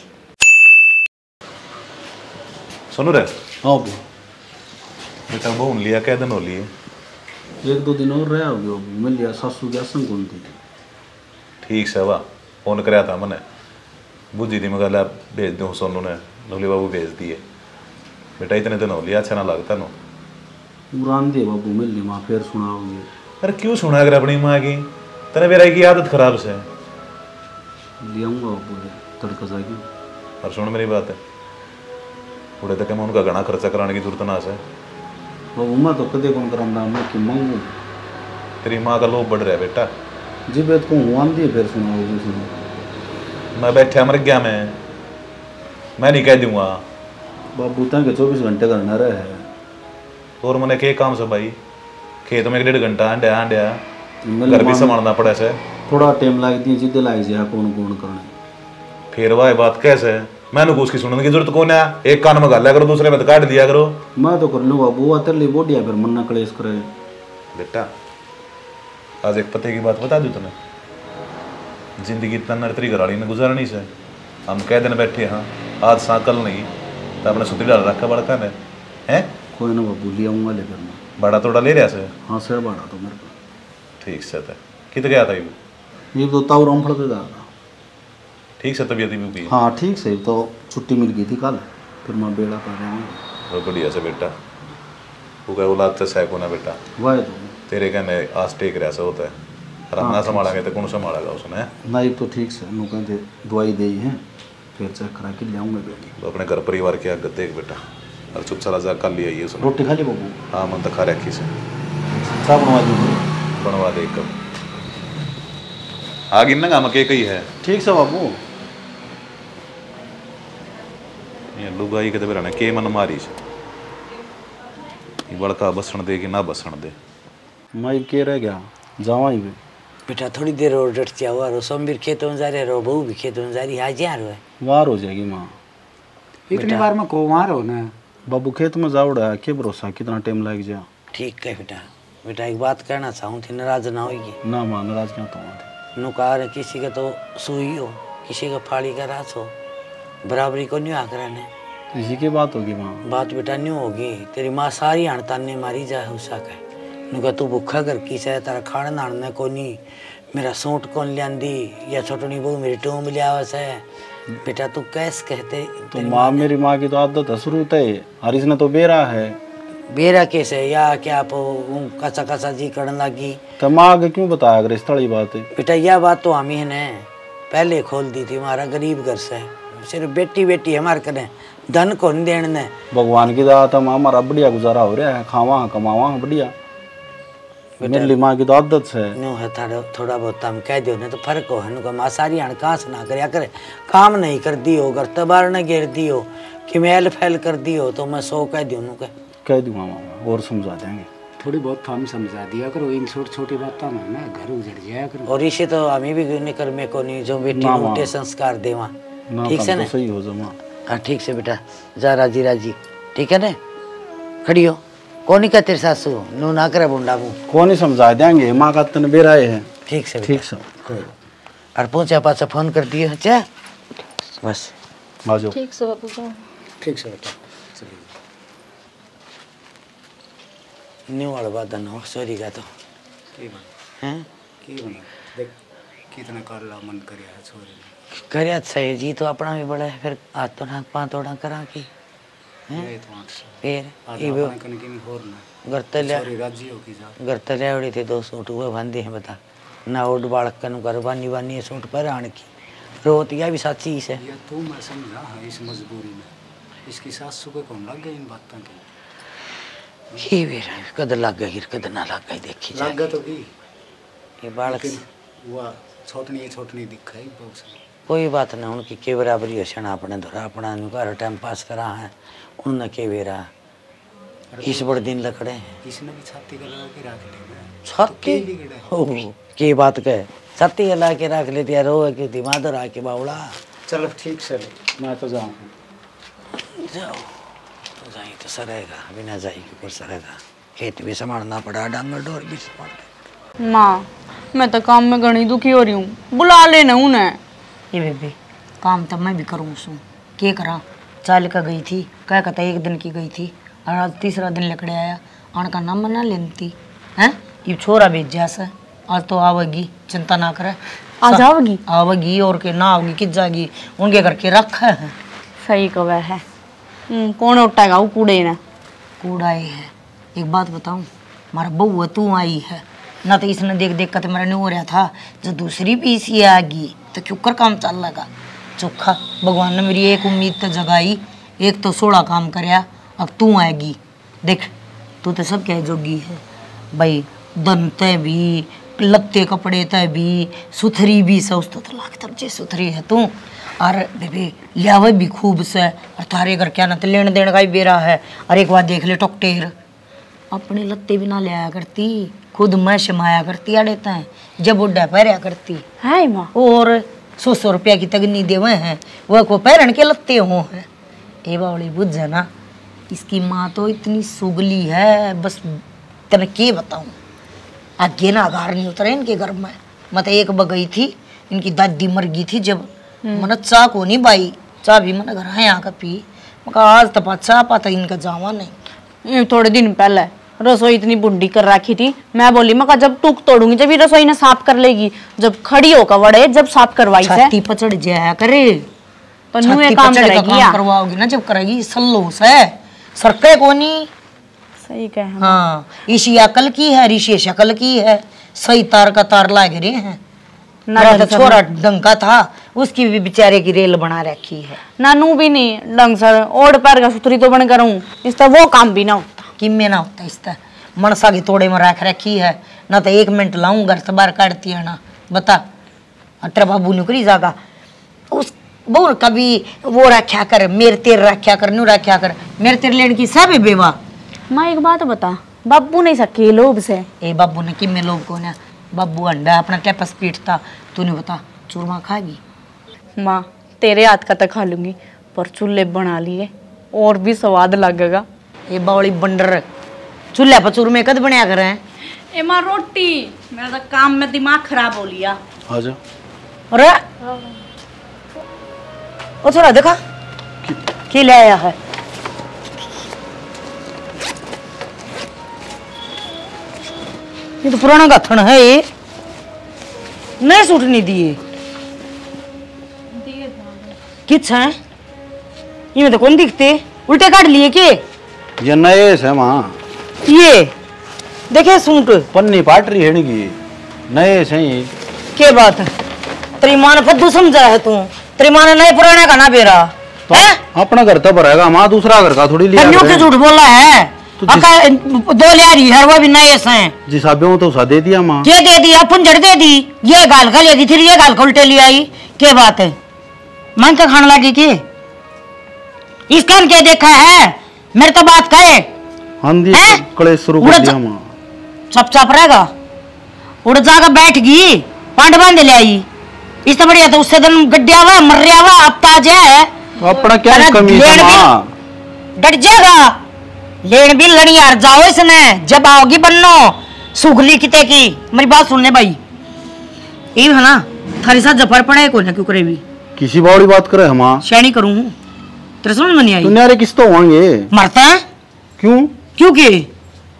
सुनो रे हाँ बेटा बहुन लिया क्या दिन हो लिए 1-2 दिन और रहा होगी मिल लिया सासू की असंग कौन थी ठीक से वाह फोन कराया था मैंने बुझी थी मगर भेज दूँ सोनू ने नवली बाबू भेज दिए बेटा इतने दिन हो लिया अच्छा ना लगता नो पुरान दे बाबू मिल ली माँ फिर सुनाओगे अरे क्यों सुना कर अपनी माँ की तेने मेरा की आदत खराब से ले आऊँगा बाबू तड़का जाएगी और सुन मेरी बात है, उड़े तक मैं उनका घना खर्चा कराने की जरूरत ना है। बाबू मैं तो कदे कौन करांदा, मैं कि मंगू तेरी माँ का लोभ बढ़ रहा है बेटा। जी बात को हुआ दी फिर सुनाओ। मैं बैठा मर गया, मैं नहीं कह दूंगा। बाबू तक 24 घंटे करना रहे है और मैंने के काम से भाई, खेत में 1.5 घंटा हंडिया हंडिया घर भी संभालना पड़ा से। थोड़ा टाइम लाग दी जिद्दे लाग जा कौन कौन करने। फिर वह बात कैसे है, मैंने उसकी सुनने की जरूरत कौन है? एक कान में गाला करो, दूसरे में तो काट दिया करो। मैं तो कर लूँ बाबू, अतर ले बोडिया फिर मन ना कलेश करे। बेटा आज एक पते की बात बता दूं तुम्हें, जिंदगी इतना नर्तरी घराड़ी ने गुजारनी से। हम कह दिन बैठे हाँ, आज सा कल नहीं, तो अपने सुती डाल रखा बड़का ने हैं। कोई ना बाबू ले आऊँगा लेकर मैं। बड़ा तोड़ा ले रहा से? हाँ सर बड़ा तो मेरे को। ठीक से था कित गया था ये तो ताऊ राम फड़ के जा रहा। ठीक से तबीयत भी की? हाँ ठीक से, तो छुट्टी मिल गई थी कल, फिर मैं बेड़ा कर रहा हूँ। तो बढ़िया से बेटा, वो क्या औलाद से सैको ना बेटा। वह तो तेरे कहने आस टेक रहा होता है, और अपना संभालेंगे तो कौन संभालेगा उसने? नहीं तो ठीक से नु कहते दवाई दे हैं, फिर चेक करा के ले आऊँगा बेटी। तो अपने घर परिवार की आगत देख बेटा, और चुप चला जा कल ले आइए उसने। रोटी खा ली बाबू? हाँ मन तो खा रखी से। क्या बनवा दी? बनवा दे कब आगे ना काम के कही है। ठीक से बाबू। ये लुगाई के तो के मन मारी से, ये बड़का बसन दे कि ना बसन दे। मैं के रह गया जावा ही बेटा थोड़ी देर और डट जाओ, रो सोमवीर खेतों में जा रहे, रो बहू भी खेतों में जा रही, आज यार है वार हो जाएगी माँ। इतनी बार में को वार हो ना बाबू, खेत में जाओड़ा है, क्या भरोसा कितना टाइम लग जा। ठीक है बेटा। बेटा एक बात कहना चाहूँ थी, नाराज ना होगी ना माँ नाराज क्या तो नुकार किसी का तो सुई हो, किसी का फाड़ी का रास हो, बराबरी को नहीं आकर ने इसी की बात होगी माँ। बात बेटा नहीं होगी। तेरी माँ सारी हड़ताने मारी जाए उसा कह नुका तू भूखा कर की से तारा खाना नाड़ने को नहीं, मेरा सूट कौन लियांदी या छोटनी बहू मेरी टूम लिया है। बेटा तू कैसे कहते? तो माँ मेरी माँ की तो आदत है शुरू से, हरीश ने तो बेरा है। बेरा कैसे या क्या कसा कसा जी करने लगी? तो माँ आगे क्यों बताया अगर इस तड़ी बात है? बेटा यह बात तो हम ही ने पहले खोल दी थी, हमारा गरीब घर से सिर्फ बेटी बेटी हमारे कने धन को नहीं देने। भगवान की दात है, हमारा बढ़िया गुजारा हो रहा है, खावा कमावा बढ़िया। मेरी माँ की तो आदत है। नो है थोड़ा बहुत हम कह दो ना तो फर्क हो है। माँ सारी हड़कास ना कर करे, काम नहीं कर दी हो, घर तबार न घेर दी हो, कि मैल फैल कर दी हो, तो मैं 100 कह दूँ कह दूंगा मामा, और समझा देंगे। थोड़ी बहुत हम समझा दिया करो, इन छोटी छोटी बातों में ना घर उजड़ जाया करो। और इसे तो हमें भी निकल में को नहीं जो बेटी उल्टे संस्कार देवा। ठीक से ना? सही हो जमा। हाँ ठीक से बेटा, जा राजी राजी। ठीक है ना? खड़ी हो। कौन ही का तेरे सासू नू ना करे बुंडा को कौन ही समझा देंगे, माँ का तन बेराए है। ठीक से ठीक से। और पूछा पाछा फोन कर दिए अच्छा बस आ जाओ। ठीक से बाबू जाओ। ठीक से बेटा न्यू वाला बादन हो सॉरी का तो हैं देख कितना करला मन करिया छोरी करिया सही जी तो अपना भी बड़ा है, फिर आज तो ना 5 तोड़ा करा की ये तो फिर ये वो कनकिन होर ना गरतल्या सॉरी राजी हो की जा गरतल्या उड़ी थी 2 सूट हुए बंदे हैं बता ना ओड बालक कन कर बानी बानी सूट पर आण की रोतिया भी साची से ये तू मैं समझा है इस मजबूरी में इसकी सासू को कौन लग गई इन बातों की। ये भी कदर लग गई कदर ना लग गई देखी लग गया तो की ये बालक वो छोटनी दिखाई बहुत सारी कोई बात ना उनकी के बराबरी होना अपने धोरा अपना घर टाइम पास करा है उनने के बेरा इस बड़े दिन लकड़े हैं इसने भी छाती का लगा के रख ले छाती की बात कहे छाती लगा के रख लेती है रो के दिमाग रहा के बावड़ा। चलो ठीक से मैं तो जाऊँ जाओ तो जाए तो सरेगा बिना जाए के ऊपर सरेगा खेत भी संभालना पड़ा डांगर डोर भी संभालना। माँ मैं तो काम में घनी दुखी हो रही हूँ, बुला लेना उन्हें। ये बेबी काम तब मैं भी करूँ सू के करा चाल का गई थी क्या कहता 1 दिन की गई थी और आज 3रा दिन लकड़े आया आने का नाम ना लेती हैं। ये छोरा भेज जैसा आज तो आवेगी चिंता ना करे आज आवेगी आवेगी और के ना आवेगी किस जाएगी उनके घर के रखा है। सही कहा है। कौन उठाएगा वो कूड़े ना कूड़ा ही है। एक बात बताऊं हमारा बहू तू आई है ना तो इसने देख देख कर तो मेरा नहीं हो रहा था जो दूसरी भी इसी आ गई तो क्यों कर काम चल लगा चोखा भगवान ने मेरी एक उम्मीद तो जगाई, एक तो 16 काम करया, अब तू आएगी। देख तू तो सब कह जोगी है भाई, दन तय भी, लत्ते कपड़े तय भी, सुथरी भी से, उस तो लाख तब जे सुथरी है तू। और बेबे लियावे भी खूब से, और तारे घर क्या ना तो लेन देन का ही बेरा है। और एक बात देख ले टोकटेर, अपने लत्ते भी ना लिया करती, खुद मैं शमाया करती आड़े तय, जब बुढ़ा पहरा करती है माँ। और 100 रुपया की तगनी देवे हैं, वह को पैरन के लत्ते हो हैं। ए बावली बुझ ना, इसकी माँ तो इतनी सुगली है, बस तेने के बताऊं। आगे ना आगार नहीं उतरे इनके घर में। मतलब एक बगई थी, इनकी दादी मर गई थी जब, मन चाह को नहीं बाई, चाह भी मन घर है आकर पी। मैं आज तपा चाह पाता इनका जावा नहीं। थोड़े दिन पहले रसोई इतनी बुंडी कर रखी थी, मैं बोली मैं जब टूक तोड़ूंगी जब ये रसोई ने साफ कर लेगी, जब खड़ी होकर वड़े जब साफ करवाई से छाती पचड़ जाया करे, तो नुए काम करेगी या करवाओगी ना जब करेगी सल्लो से सरके कोनी। सही कह। हाँ ईशी अकल की है, ऋषि शकल की है, सही तार का तार लाग रहे हैं। ना तो छोरा डंका था, उसकी भी बेचारे की रेल बना रखी है। नानू भी नहीं डंग सर ओढ़ पैर का सुथरी तो बन करूँ, इस तरह वो काम भी ना होता, किम्मे ना होता। इस तरह मनसा के तोड़े में रख रखी है, ना तो 1 मिनट लाऊं घर से बाहर काटती है ना। बता अटर बाबू नौकरी जागा, उस वो कभी वो रखा कर, मेरे तेर रखा कर, नू रखा कर, मेरे तेर लेने की सब है बेवा। माँ एक बात बता, बाबू नहीं सके लोभ से। ए बाबू ने किम्मे लोभ को ना, बाबू अंडा अपना टेपस पीट था। तूने बता चूरमा खाएगी? माँ तेरे हाथ का तो खा लूंगी, पर चूल्हे बना लिए और भी स्वाद लगेगा। ये बावली बंडर चूल्हे पर चूरमे कद बनया कर हैं? ए माँ रोटी, मेरा तो काम में दिमाग खराब हो लिया। आजा। अरे ओ थोड़ा देखा क्या ले आया है। ये तो पुराना गाथन है, ये नए सूट नहीं दिए किच है, ये में तो कौन दिखते, उल्टे काट लिए के? ये नए है माँ, ये देखे सूट पन्नी पाट रही है की नए से ही। के बात है, तेरी माँ ने फद्दू समझा है तू, तेरी माँ ने नए पुराने का ना बेरा तो अपना घर तो भरेगा माँ, दूसरा घर का थोड़ी लिया के झूठ बोला है। तो 2 ले रही है, वो भी नए से हैं। जिस हिसाब तो सा दे दिया माँ, ये दे दिया पुंजड़ दे दी, ये गाल का लेगी थी, ये गाल का उल्टे ले आई। के बात है, मन का खाने लगी के इसका क्या देखा है, मेरे तो बात करे कलेश शुरू कर दिया माँ। चप चाप रहेगा, उड़ जाकर बैठ गई, पांड बांध ले आई। इस तो बढ़िया तो उससे दिन गड्ढिया हुआ मर्या हुआ, अब ताजा है तो अपना क्या कमी है माँ? डट जाएगा, लेन भी लड़ी यार जाओ इसने, जब आओगी बन्नो सुगली किते की। मेरी बात सुनने भाई, ये है ना थारी साथ जफर पड़े को ना क्यों करे भी, किसी बावड़ी बात करे हम शैनी करूँ तेरे समझ में नहीं आई? तुम यारे किस तो होंगे मरता है क्यों? क्यों के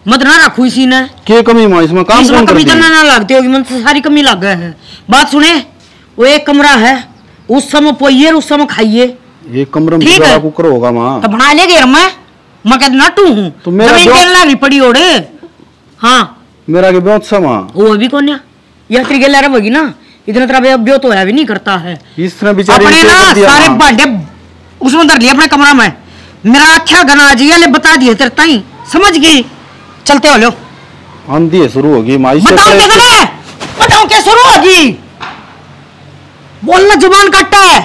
मत ना रखू इसी ने क्या कमी माँ इसमें? काम कौन कमी करती तो ना लगती होगी, मन से सारी कमी लग गए है। बात सुने, वो एक कमरा है, उस समय पोइए उस समय खाइए, एक कमरे में बड़ा कुकर होगा माँ, तो बना लेगे मैं कहते नाटू हूँ, तो मेरा लागी पड़ी ओढ़े। हाँ मेरा के ब्योत सा माँ, वो भी कौन है यात्री के लारे होगी ना, इतना तरह ब्यो तो है भी नहीं करता है। इस तरह बेचारे अपने ना सारे भांडे उसमें धर लिए अपने कमरा में, मेरा अच्छा गना जी ले बता दिए तेरे ताई, समझ गई? चलते हो लो, आंधी शुरू होगी माँ, बताओ क्या शुरू होगी? बोलना जुबान काटता है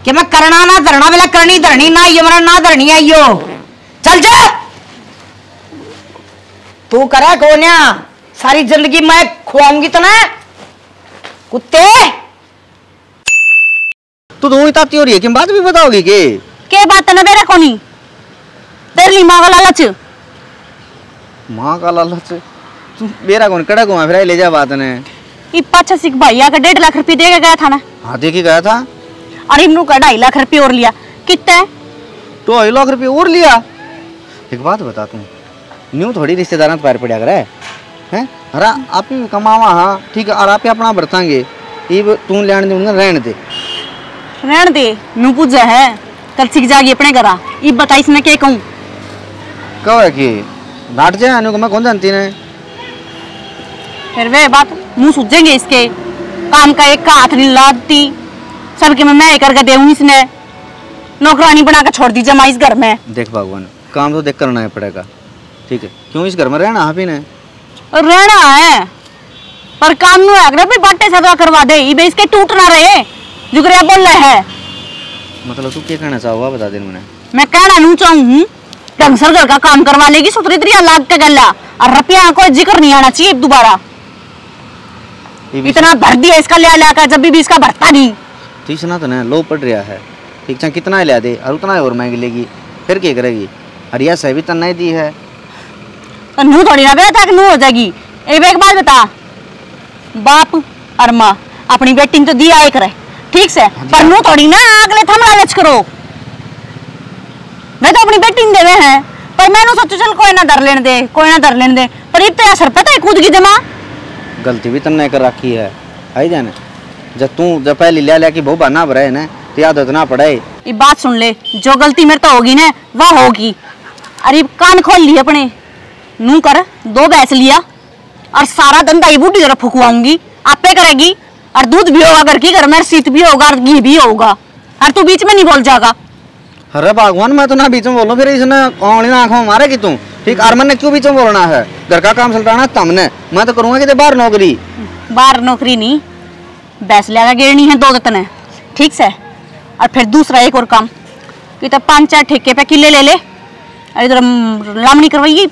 कि मैं करना ना धरना, बेला करनी धरनी ना, ये मेरा ना धरनी आइयो, चल जा तू करा कोन्या, सारी जिंदगी मैं खुआऊंगी तो ना कुत्ते। तू तो ताती हो रही है कि बात भी बताओगी के बात ना बेरा कोनी तेरी माँ का लालच, माँ का लालच तू बेरा कौन कड़ा घुमा फिर ले जा बात ने। पाछा सिख भैया का 1.5 लाख रुपये दे के गया था ना? हाँ दे के गया था। और इमनू का 2.5 लाख रुपये और लिया, कितना? 2.5 लाख रुपये और लिया। एक बात बता तू, न्यू थोड़ी रिश्तेदार पैर पड़ा कर है, अरे आप ही कमावा। हाँ ठीक है, और आप ही अपना बरतांगे, ये तू लेने दूंगा रहने दे नू पूजा है, कल सीख जाएगी अपने घरा। ये बता इसमें क्या कहूँ? कहो है कि डांट जाए अनु को, मैं कौन जानती ने। फिर वे बात मुंह सूझेंगे इसके, काम का एक का हाथ नहीं लाती, सबके मैं ही करके देऊंगी, इसने नौकरानी बना के छोड़ दीजिए माँ इस घर में। देख भगवान, काम तो देख करना है पड़ेगा, ठीक है? क्यों इस घर में रहना आप ही ने? रहना है पर काम नु है भी बाटे सदा करवा दे, ये इसके टूट ना रहे जुगरिया बोल रहे है। मतलब तू क्या कहना चाहोगा बता दे मुझे। मैं कहना नू चाहूँ ढंग से घर का काम करवा लेगी, 17 लाख का गला और रुपया कोई जिक्र नहीं आना चाहिए दोबारा। इतना भर दिया इसका लिया कर, जब भी इसका भरता नहीं। तो इसना तो ना लो पड़ रहा है, ठीक है? कितना लिया दे और उतना और महंगी लेगी, फिर क्या करेगी? हरिया से भी तो नहीं दी है तो नू थोड़ी ना बेटा नू हो जाएगी। एक बात बता, बाप और माँ अपनी बेटी तो दिया एक रहे, ठीक से, पर नू थोड़ी ना अगले थम लालच करो। मैं तो अपनी बेटी देवे हैं, पर मैं सोचू चल कोई ना डर लेने दे, कोई ना डर लेने दे, पर इतना असर पता है खुद की दिमाग गलती भी तन्ने कर रखी है। आई जाने जब पहले लिया कि बहु बना रहे ना तो याद इतना पड़े। ये बात सुन ले, जो गलती मेरे तो होगी ना वह होगी। अरे कान खोल लिए अपने, नू कर 2 भैंस लिया और सारा धंधा ये बूढ़ी तरफ फुकवाऊंगी, आपे करेगी और दूध भी होगा घर की, घर में सीत भी होगा और घी भी होगा, और तू बीच में नहीं बोल जाएगा। अरे भगवान, मैं तो ना बीच में बोलूं, फिर इसने आंखों में मारेगी तू, ठीक? और मैंने क्यों बीच में बोलना है? घर का काम चलता है तुमने, मैं तो करूंगा कि बाहर नौकरी। बाहर नौकरी नहीं, भैंस लिया गिरनी है 2 दतने, ठीक से। और फिर दूसरा एक और काम कि तो 5-4 ठेके पे किले ले ले और इधर लामनी करवाइए,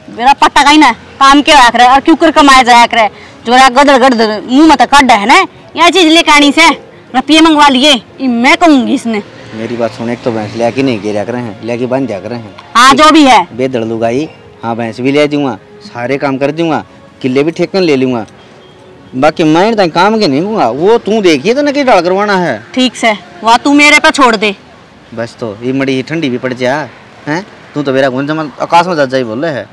मेरा पट्टा का ही ना काम क्या होया करे और क्यों कर कमाया जाया करे। जो गदड़ गदड़ मुंह में तो काट है ना, यह चीज लेके आनी से रुपये मंगवा लिए, मैं कहूंगी इसने। मेरी बात सुन, एक तो भैंस लिया कि नहीं गिरा करे हैं, लिया कि बन जा करे हैं। हाँ जो भी है बेदड़ लुगाई, हाँ भैंस भी ले दूंगा, सारे काम कर दूंगा, किले भी ठेके ले लूंगा, बाकी मैं तो काम के नहीं दूंगा। वो तू देखिए तो ना कि डाल करवाना है, ठीक से, वह तू मेरे पे छोड़ दे बस। तो ये मड़ी ठंडी भी पड़ जा है, तू तो मेरा गुंज आकाश में जा बोल रहे है।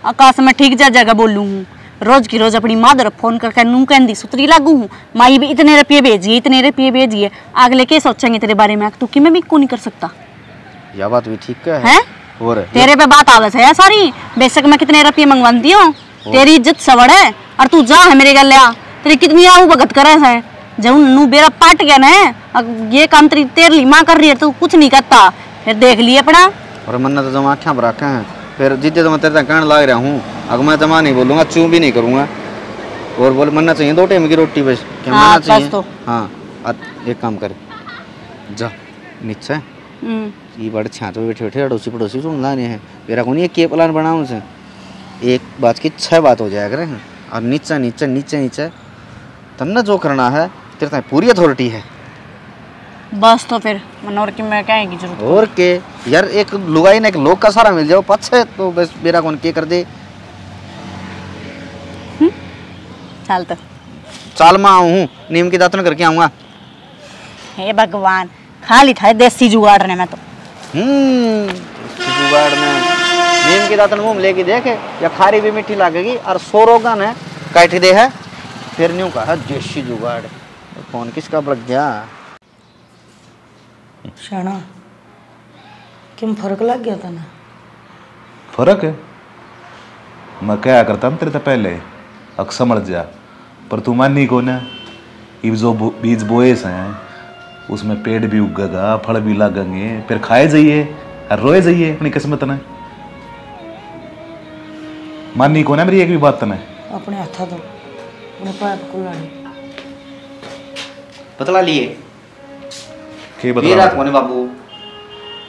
आकाश में ठीक जा जगह बोलू हूँ, रोज की रोज अपनी मादर फोन करके नू कहती सुतरी लागू हूँ, माई भी इतने रुपये भेजिए, इतने रुपये भेजिए, अगले के सोचेंगे तेरे बारे में, तू कि मैं भी को नहीं कर सकता। यह बात भी ठीक है, है? और तेरे पे बात आदत है सारी, बेशक मैं कितने रुपये मंगवाती हूँ, तेरी इज्जत सवड़ है और तू जा है मेरे गल, तेरी कितनी आऊ भगत करे है। जब नू बेरा पाट गया ना, ये काम तेरी माँ कर रही है, तू कुछ नहीं करता, फिर देख लिए अपना। और मन्ना तो जमा आख्या पर रखे हैं, फिर जीते तो मैं तेरे तक कहने लग रहा हूँ, अगर मैं जमा नहीं बोलूँगा, चूँ भी नहीं करूँगा। और बोल मन्ना चाहिए 2 टाइम की रोटी बस, क्या मन्ना चाहिए? तो। हाँ एक काम कर, जा नीचे ये बड़े छात में बैठे बैठे अड़ोसी पड़ोसी सुन लाने हैं, मेरा को नहीं के प्लान बनाऊँ से एक बात की 6 बात हो जाया करे, और नीचे नीचे नीचे नीचे तन्ना जो करना है तेरे तक पूरी अथॉरिटी है। बस तो फिर मनोर की मैं क्या की जरूरत और के यार, एक लुगाई ने एक लोग का सारा मिल जाओ पछे तो बस मेरा कौन के कर दे। चल तो चाल मैं आऊँ, नीम की दातन करके आऊँगा। हे भगवान, खाली था देसी जुगाड़ ने मैं तो। जुगाड़ में नीम की दातन मुँह में लेके देखे, या खारी भी मीठी लगेगी और 100 रोगा ने काट दे है, फिर न्यू कहा देसी जुगाड़। फोन किसका लग गया? शाना क्यों फर्क लग गया था ना? फर्क है, मैं क्या करता तेरे से पहले अक समझ जा, पर तू मानी को ना, ये जो बीज बोए हैं उसमें पेड़ भी उगेगा, फल भी लगेंगे, फिर खाए जाइए और रोए जाइए अपनी किस्मत ने। मानी को ना मेरी एक भी बात ने अपने हाथा तो अपने पाइप को लानी बतला लिए के बतला कोने बाबू,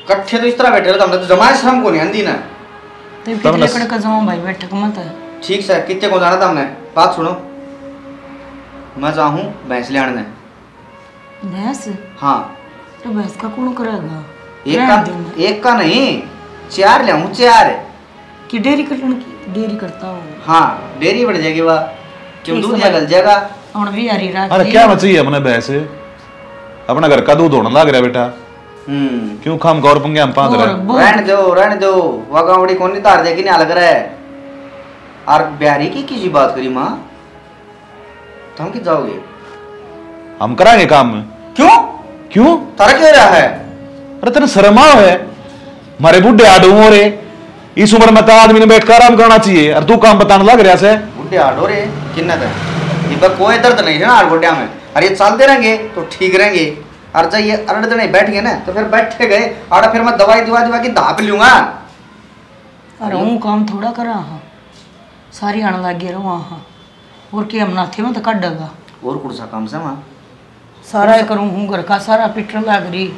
कट्ठे तो इस तरह बैठे रहे, हमने तो जमाए शर्म को नहीं आंदी ना, तो कितने कड़े का जमा भाई बैठक मत है। ठीक से कितने को जाना था हमने, बात सुनो, मैं जाऊँ भैंस ले आने। भैंस? हाँ। तो भैंस का कौन करेगा? एक का नहीं 4 ले आऊँ, 4 कि डेयरी करता हूँ। हाँ डेयरी बढ़ जाएगी, वह क्यों दूध निकल जाएगा। और भी हरी रात अरे क्या चाहिए अपने भैंस, अपना घर का दूध होने लग रहा बेटा, क्यों खाम गौर पंगे हम पाद रहे। रहने दो वगावड़ी कौन नहीं तार देगी नहीं लग रहा है। और बिहारी की किसी बात करी माँ, तो हम किस जाओगे? हम कराएंगे काम में। क्यों तारा क्यों रहा है? अरे तेरे शर्म है, हमारे बुढ़े आडू हो रे, इस उम्र में तो आदमी ने बैठकर आराम करना चाहिए, और तू काम बताने लग रहा है। बुढ़े आडो रे किन्ना था, ये कोई दर्द नहीं है ना आड़ गोड्या में, और ये चलते रहेंगे तो ठीक रहेंगे। और जब ये अरड़ जने बैठ गए ना तो फिर बैठे गए और फिर मैं दवाई दिवा की धाप लूंगा। अरे हूँ काम थोड़ा करा हाँ, सारी आने लग गए रहो हाँ, और के हम नाथे में तो कट डगा और कुछ सा काम से माँ सारा करूँ हूँ, घर का सारा पिटर लाग रही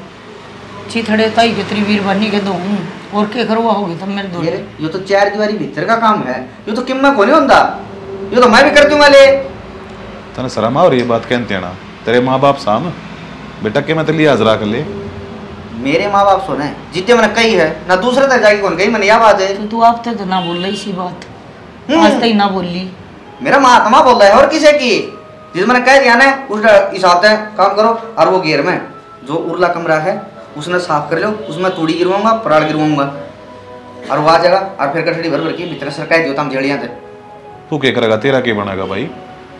चिथड़े ताई के त्रिवीर बनी के दो हूँ, और के करवा होगी तब मेरे दो। ये तो चार दीवारी भीतर का काम है, ये तो किम में कोने होता, ये तो मैं भी कर दूंगा। ले तने शर्म आ रही है बात कहते हैं ना, तेरे माँ बाप साम बेटा के मैं तेरे लिए हाजरा कर ले। मेरे माँ बाप सोने जितने मैंने कही है ना दूसरे तक जाके कौन कही मैंने यह बात है। तो तू आप तो ना बोल रही सी बात, आज तक ना बोली। मेरा महात्मा बोल रहा है और किसे की, जिस मैंने कह दिया ना उस हिसाब से काम करो। और वो घेर में जो उरला कमरा है उसने साफ कर लो, उसमें तूड़ी गिरवाऊंगा पराड़ गिरवाऊंगा और वो आ जाएगा। और फिर कटड़ी भर भर के भीतर सरकाई दियो तम जेड़ियां थे। तू क्या करेगा, तेरा क्या बनेगा भाई?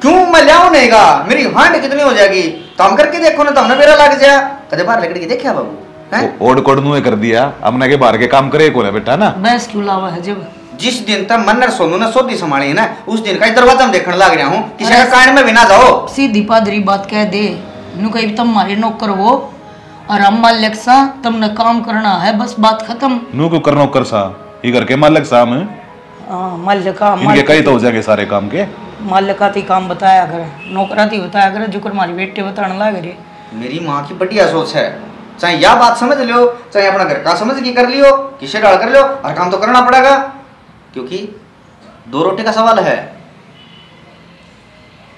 क्यों मैं लियाऊं नहीं का, मेरी हांड कितनी हो जाएगी तो हम करके देखो ना, तो हमने मेरा लग जाए कदे बाहर लकड़ी की देखा बाबू ओड कोड नुए कर दिया, हमने के बाहर के काम करे को ना बेटा ना। बस क्यों लावा है जब जिस दिन तक मन्नर सोनू ने सोदी संभाली है ना उस दिन का दरवाजा में देखने लग रहा हूँ, किसी का कान में भी ना जाओ। सीधी पादरी बात कह दे नु कहीं तुम हमारे नौकर हो और हम मालिक सा, तुमने काम करना है बस बात खत्म। नु क्यों करना नौकर सा, ये घर के मालिक सा हम मालिका इनके कई तो हो जाएंगे सारे काम के। मालिका ती काम बताया कर, नौकरा ती बताया कर, जो कर हमारी बेटे बताने लग रहे। मेरी माँ की बढ़िया सोच है, चाहे यह बात समझ लो चाहे अपना घर का समझ की कर लियो, किसे डाल कर लो और काम तो करना पड़ेगा क्योंकि दो रोटी का सवाल है।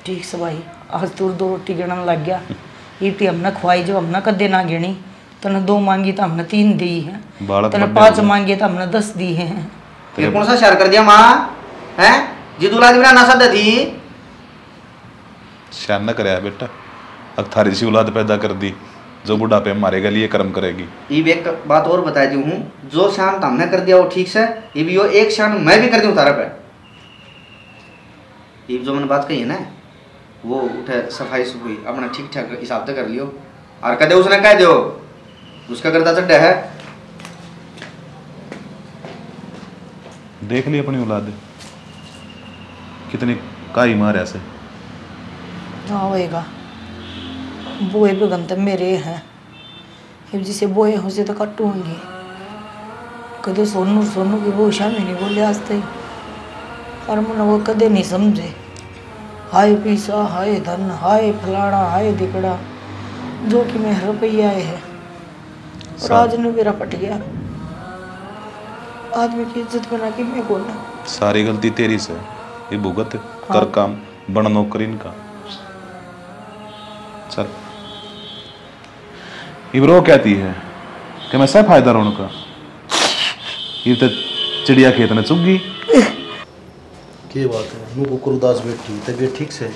ठीक से भाई आज तू 2 रोटी गिनने लग गया, इतनी हमने खवाई जो हमने कदे ना गिनी, तने 2 मांगी तो हमने 3 दी है, तने 5 मांगी तो हमने 10 दी है। फिर कौन सा शेयर कर दिया माँ है जी दूल्हा बिना ना सद दी शान न करे बेटा, अब थारी सी औलाद पैदा कर दी जो बुढ़ापे मारेगा लिए कर्म करेगी। ये एक बात और बता दी हूँ, जो शान हमने कर दिया वो ठीक से, ये भी वो एक शान मैं भी कर दूँ तारा पे। ये जो मैंने बात कही है ना वो उठे सफाई सुफाई अपना ठीक ठाक हिसाब से कर लियो और कदे उसने कह दो उसका करता चड्डा है। देख ली अपनी औलाद कितनी काई मार ऐसे। हाँ होएगा बोए बेगम तो मेरे हैं, अब जिसे बोए हो से तो कट्टू होंगे। कदे सोनू सोनू की वो शामी नहीं बोले आज तक, और मन वो कदे नहीं समझे। हाय पैसा हाय धन हाय फलाना हाय दिकड़ा, जो कि मैं रुपया है और आज ने मेरा पट गया। आदमी की इज्जत बना के मैं बोलना सारी गलती तेरी से, ये भुगत कर काम बन नौकरी इनका। चल इब्रो कहती है कि मैं सब फायदा रोन का, ये तो चिड़िया खेत में चुग गई। क्या बात है, मुझको कुरुदास बैठी तबीयत ठीक से?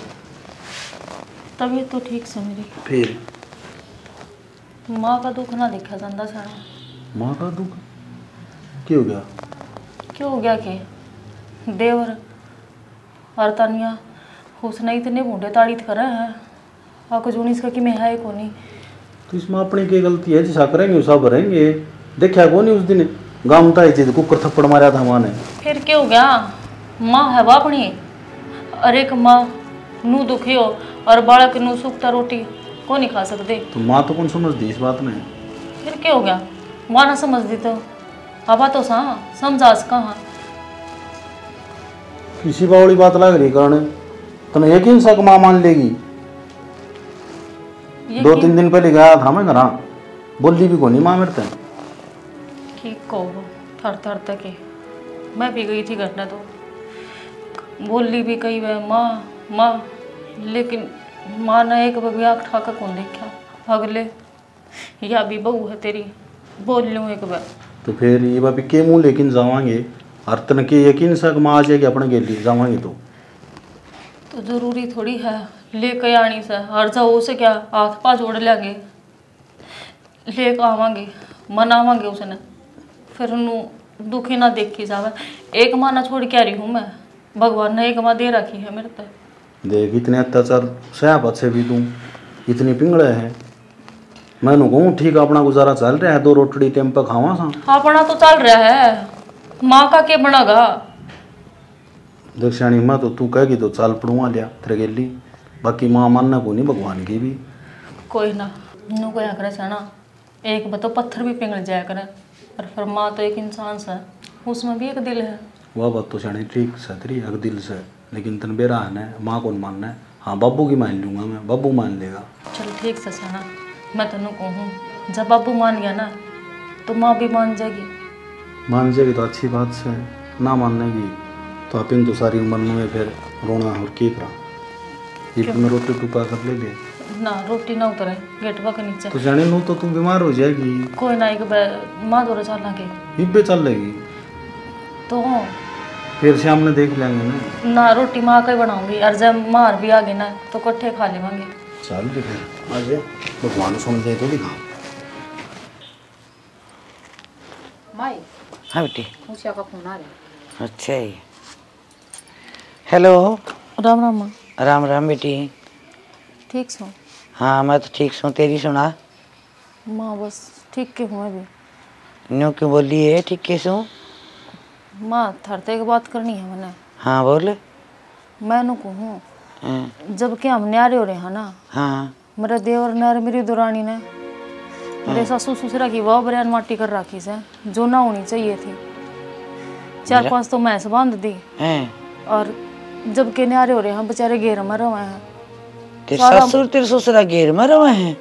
तबीयत तो ठीक से मेरी, फिर माँ का दुख ना देखा जाता सारा। माँ का दुख क्यों हो गया? क्यों हो गया के देवर और तनिया उसने इतने बूढ़े ताड़ीत करे हैं आको जून इसका कि मैं है कोनी। तो इसमें अपनी क्या गलती है, जिसा करेंगे वैसा भरेंगे। देखा को नहीं उस दिन गाँव में चीज कुकर थप्पड़ मारा था माँ ने। फिर क्या हो गया, माँ है वो अपनी, अरे एक माँ नू दुखी हो और बालक नू सूखता रोटी को नहीं खा सकते। तो माँ तो कौन समझती इस बात में? फिर क्या हो गया, माँ ना समझती तो अब तो सा समझास कहाँ। किसी बावड़ी बात लग रही कारण तने यकीन सा माँ मान लेगी। 2-3 दिन पहले गया था मैं घर, बोली भी को नहीं माँ मेरे तक की कहो थर थर तक मैं भी गई थी घटना तो बोली भी कही वह माँ माँ, लेकिन माँ ने एक बगिया ठाका कौन देखा अगले या भी बहू है तेरी बोल लूँ एक बार। तो फिर ये बाबी के मुँह लेकिन जावांगे और तन के यकीन सा माँ आ जाएगी अपने के लिए जावांगे तो जरूरी थोड़ी है लेके आनी से, हर जाओ से क्या हाथ पा जोड़ लेंगे लेके आवांगे मनावांगे उसने, फिर उन्होंने दुखी ना देखी जावे। एक माँ ना छोड़ के आ रही हूँ मैं, भगवान ने एक माँ दे रखी है मेरे तक। देख इतने अत्याचार सह से भी तू इतनी पिंगड़े है, मैंने कहूँ ठीक अपना गुजारा चल रहा है, 2 रोटी टेम पर खावा सा अपना तो चल रहा है, माँ का क्या बनागा। दक्षिणी माँ तो तू कहेगी तो चाल पड़ूंगा लिया तेरे गेली बाकी माँ मानना को नहीं भगवान की भी। कोई ना, नू को करे से ना, एक बतो पत्थर भी पिघल जाया करे, और फिर माँ तो एक इंसान सा, उसमें भी एक दिल है। वह बात तो शानी ठीक है तेरी, एक दिल से, लेकिन तन बेरा है ना, माँ को मानना है। हाँ बाबू की मान लूँगा मैं, बाबू मान लेगा। चल ठीक से सना, मैं तेनों कहूँ जब बाबू मान गया ना तो माँ भी मान जाएगी। मान जाएगी तो अच्छी बात से, ना मानने की तो अपन तो सारी उम्र में फिर रोना और की करा। ये में रोटी टुपा कर ले ले ना, रोटी ना उतरे गेटवा के नीचे तो जाने लो तो तू बीमार हो जाएगी। कोई ना, एक माँ दौरे चलना के इब पे चल लेगी तो फिर शाम में देख लेंगे ना, रोटी माँ का ही बनाऊंगी, और जब मार भी आ गई ना तो कट्ठे खा लेंगे। चल फिर आ जा, भगवान सुन दे तो दिखा। माई हाँ बेटी। उषा का फोन आ रहा है। अच्छा ही। हेलो। राम राम माँ। राम राम बेटी। ठीक सो? हाँ मैं तो ठीक हूँ, तेरी सुना? माँ बस ठीक के हूँ अभी। न्यू क्यों बोली है ठीक कैसे हूँ? माँ थरते की बात करनी है मैंने। हाँ बोल। मैं नु कहूँ जब के हम न्यारे हो रहे हैं ना, हाँ मेरे देवर ने मेरी दुरानी ने मेरे सासू ससुरा की वह बरियान माटी कर रखी से, जो ना होनी चाहिए थी। 4-5 तो मैं बांध दी, और जब के न्यारे हो रहे हैं बेचारे घेर में रहे हैं। तेरे ससुर तेरे ससुरा घेर में रहे हैं?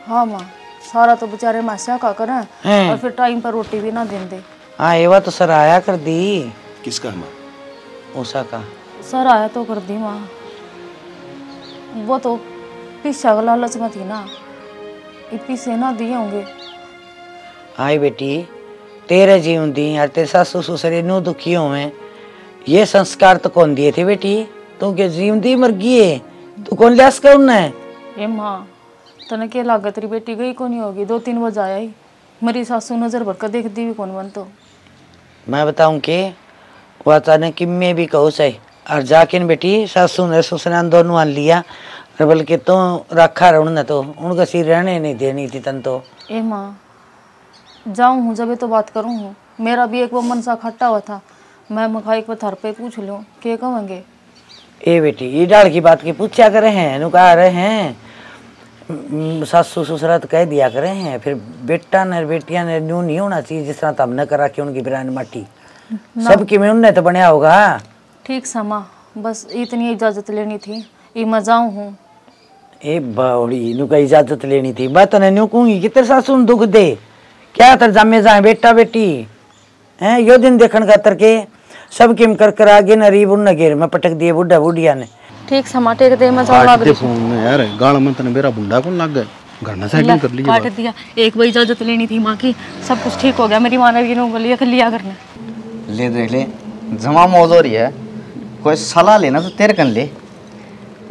हाँ माँ, सारा तो बेचारे मासा का करें, और फिर टाइम पर रोटी भी ना दें। हाँ ये बात तो सर आया कर दी। किसका माँ? उषा का। सर आया तो कर दी माँ, वो तो पीछा का लालच में थी ना, पीछे ना दिए होंगे। आई बेटी तेरे जीवन दी यार, तेरे सासू ससुर नो दुखी हुए, ये संस्कार तो कौन दिए थे बेटी? तू के जीवन दी मर गई है, तू कौन लियास कर उन्हें? ए माँ तने के लागत तेरी बेटी गई कौन होगी, 2-3 बजे आया ही, मेरी सासू नजर भर कर देख दी भी कौन बन। तो मैं बताऊं के वो अचानक कि मैं भी कहूँ सही, और जाके बेटी सासू ने ससुर दोनों आन लिया, और बल्कि तो रखा रहा तो उनका सिर रहने नहीं देनी थी तन तो। ए माँ जाऊँ हूँ जब तो बात करूँ हूँ, मेरा भी एक वो मन सा खट्टा हुआ था, मैं मखा एक बार थर पे पूछ लूँ के कहेंगे। ए बेटी ये डाल की बात की पूछा करे हैं, नु कहा रहे हैं सासू ससुरा तो कह दिया करे हैं, फिर बेटा ने बेटिया ने न्यू नहीं होना चाहिए जिस तरह तब न करा के उनकी बिरान माटी सबकी में उनने तो बनया होगा। ठीक समा, बस इतनी इजाजत लेनी थी, ये मैं जाऊँ हूँ। ए बावड़ी नु का इजाजत लेनी थी, बात ने न्यू कहूंगी कि तेरे सासू ने दुख दे क्या तर जामे जाए बेटा बेटी हैं, यो दिन देखन का तरके सब किम कर कर आगे न रीब उन घेर में पटक दिए बुढ़ा बुढ़िया ने। ठीक समा टेक दे, मैं जाऊँ लग रही फोन में यार गाल में तने मेरा बुंडा कौन लग गए, घर में सेटिंग कर ली काट दिया। एक बार इजाजत लेनी थी माँ की, सब कुछ ठीक हो गया, मेरी माँ ने भी लिया करने। ले देख ले जमा मौज हो रही है, कोई सलाह लेना तो तेरे कन ले।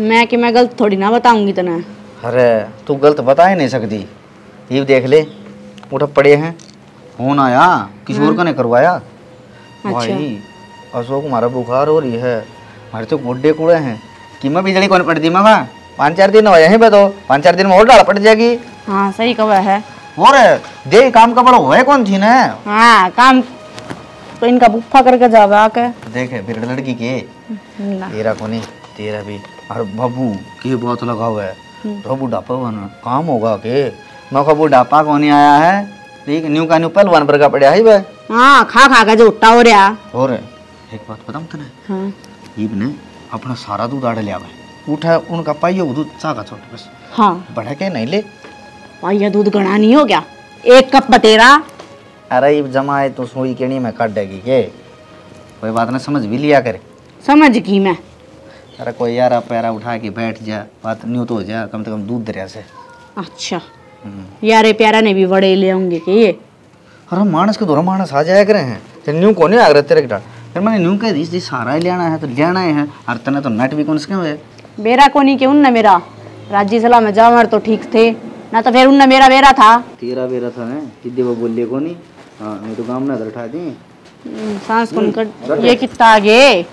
मैं कि मैं गलत थोड़ी ना बताऊंगी तना। अरे तू गलत बता ही नहीं सकती, ये देख ले उठा पड़े हैं, फोन आया किशोर का ने करवाया। भाई अशोक हमारा बुखार हो रही है, हमारे तो गुड्डे कूड़े हैं कि मैं बिजली कौन पड़ दी मामा, 5-4 दिन हुए हैं तो 5-4 दिन में और डाल पड़ जाएगी। हाँ सही कहा है, और दे काम का बड़ा हुआ कौन थी ना। हाँ काम तो इनका बुफा करके जावे आके देखे फिर लड़की के तेरा को नहीं तेरा भी, और बाबू की बहुत लगा हुआ है तो बुढ़ापा बना काम होगा के मौका बुढ़ापा को नहीं आया है, ठीक न्यू का न्यू पहलवान पर का पड़ा है भाई। हाँ खा खा के जो उट्टा हो रहा। और एक बात बताऊं तने, हाँ ईब ने अपना सारा दूध आड़ लिया है, उठा उनका पाइयो दूध चाका छोड़ बस। हाँ बढ़ा के नहीं ले पाइया दूध गणा नहीं हो गया, 1 कप बतेरा। अरे ईब जमाए तो सोई के नहीं मैं काट देगी के, कोई बात ना समझ भी लिया करे। समझ की मैं। अरे कोई यार पैरा उठा के बैठ जा, बात न्यू तो हो जा, कम से कम दूध दरिया से। अच्छा यारे प्यारा ने भी बड़े ले आऊंगे कि ये। अरे मानस के दोनों मानस आ जाया करे हैं, फिर न्यू को नहीं आ रहा तेरे डाल, फिर मैंने न्यू कह दी सारा ही लेना है तो लेना ही है, और तने तो नट भी कौन से हुए बेरा को नहीं के उनने मेरा राज्य सलाह में जावर तो ठीक थे ना, तो फिर उनने मेरा बेरा था। तेरा बेरा था ना कि वो बोले को नहीं। हाँ मैं तो काम ना उठा दी सांस कौन कर ये कितना आगे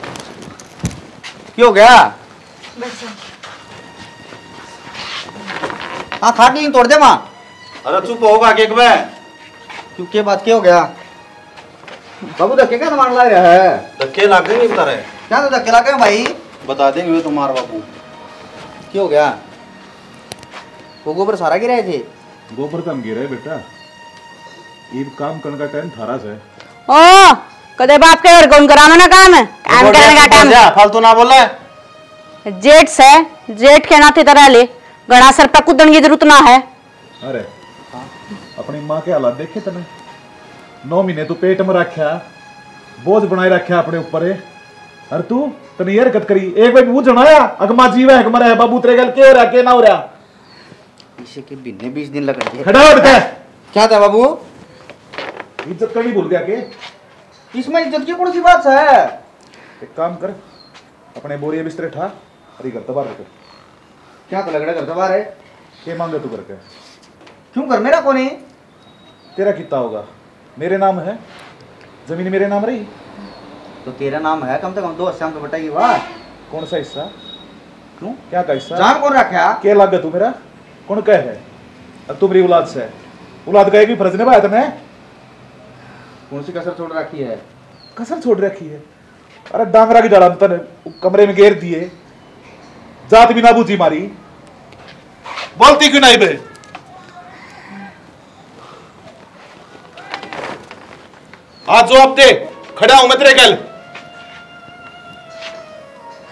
क्यों गया। हाँ खा के तोड़ दे माँ। अरे चुप होगा केक में, क्यों के बात क्या हो गया बाबू, धक्के क्या मार ला रहा है? धक्के लागे नहीं बता रहे क्या तो धक्के लागे भाई, बता देंगे तुम्हारा बाबू। क्यों हो गया? वो गोबर सारा गिराए थे? गोबर तो हम गिरे बेटा, ये काम करने का टाइम थारा से। ओ कदे बाप के घर कौन कराना ना काम है, काम करने का टाइम फालतू ना बोला। जेठ से जेठ के नाते तरह ले गणा सर पर कूदन की जरूरत ना है। अरे अपनी माँ के हालात देखे तने, 9 महीने तू पेट में रखा, बोझ बनाए रखा अपने ऊपर है। अरे तू तने ये हरकत करी, एक बार मुंह जनाया अगमा जीवा है मरा है बाबू तेरे गल के हो रहा के ना हो रहा। इसे के बिन्ने 20 दिन लग गए। खड़ा उठ के। क्या था बाबू? इज्जत करनी भूल गया के? इसमें इज्जत की कौन सी बात है? एक काम कर, अपने बोरिया बिस्तर ठा, अरे घर तबार कर। क्या तो लगड़ा घर तबार है? के मांगे तू करके? क्यों कर मेरा कौन है? तेरा कितना होगा? मेरे नाम है, जमीन मेरे नाम रही तो तेरा नाम है, कम से कम 2 हिस्सा तो बताइए। वाह कौन सा हिस्सा? क्यों? क्या का हिस्सा? जान कौन रखा? क्या लागे तू मेरा? कौन कह है? अब तू मेरी औलाद से, औलाद का एक भी फर्ज निभाया तने? कौन सी कसर छोड़ रखी है? कसर छोड़ रखी है? अरे डांगरा की जड़ा तने कमरे में घेर दिए, जात भी ना बूझी मारी, बोलती क्यों नहीं बे? आज जवाब दे, खड़ा हूं मैं तेरे गल।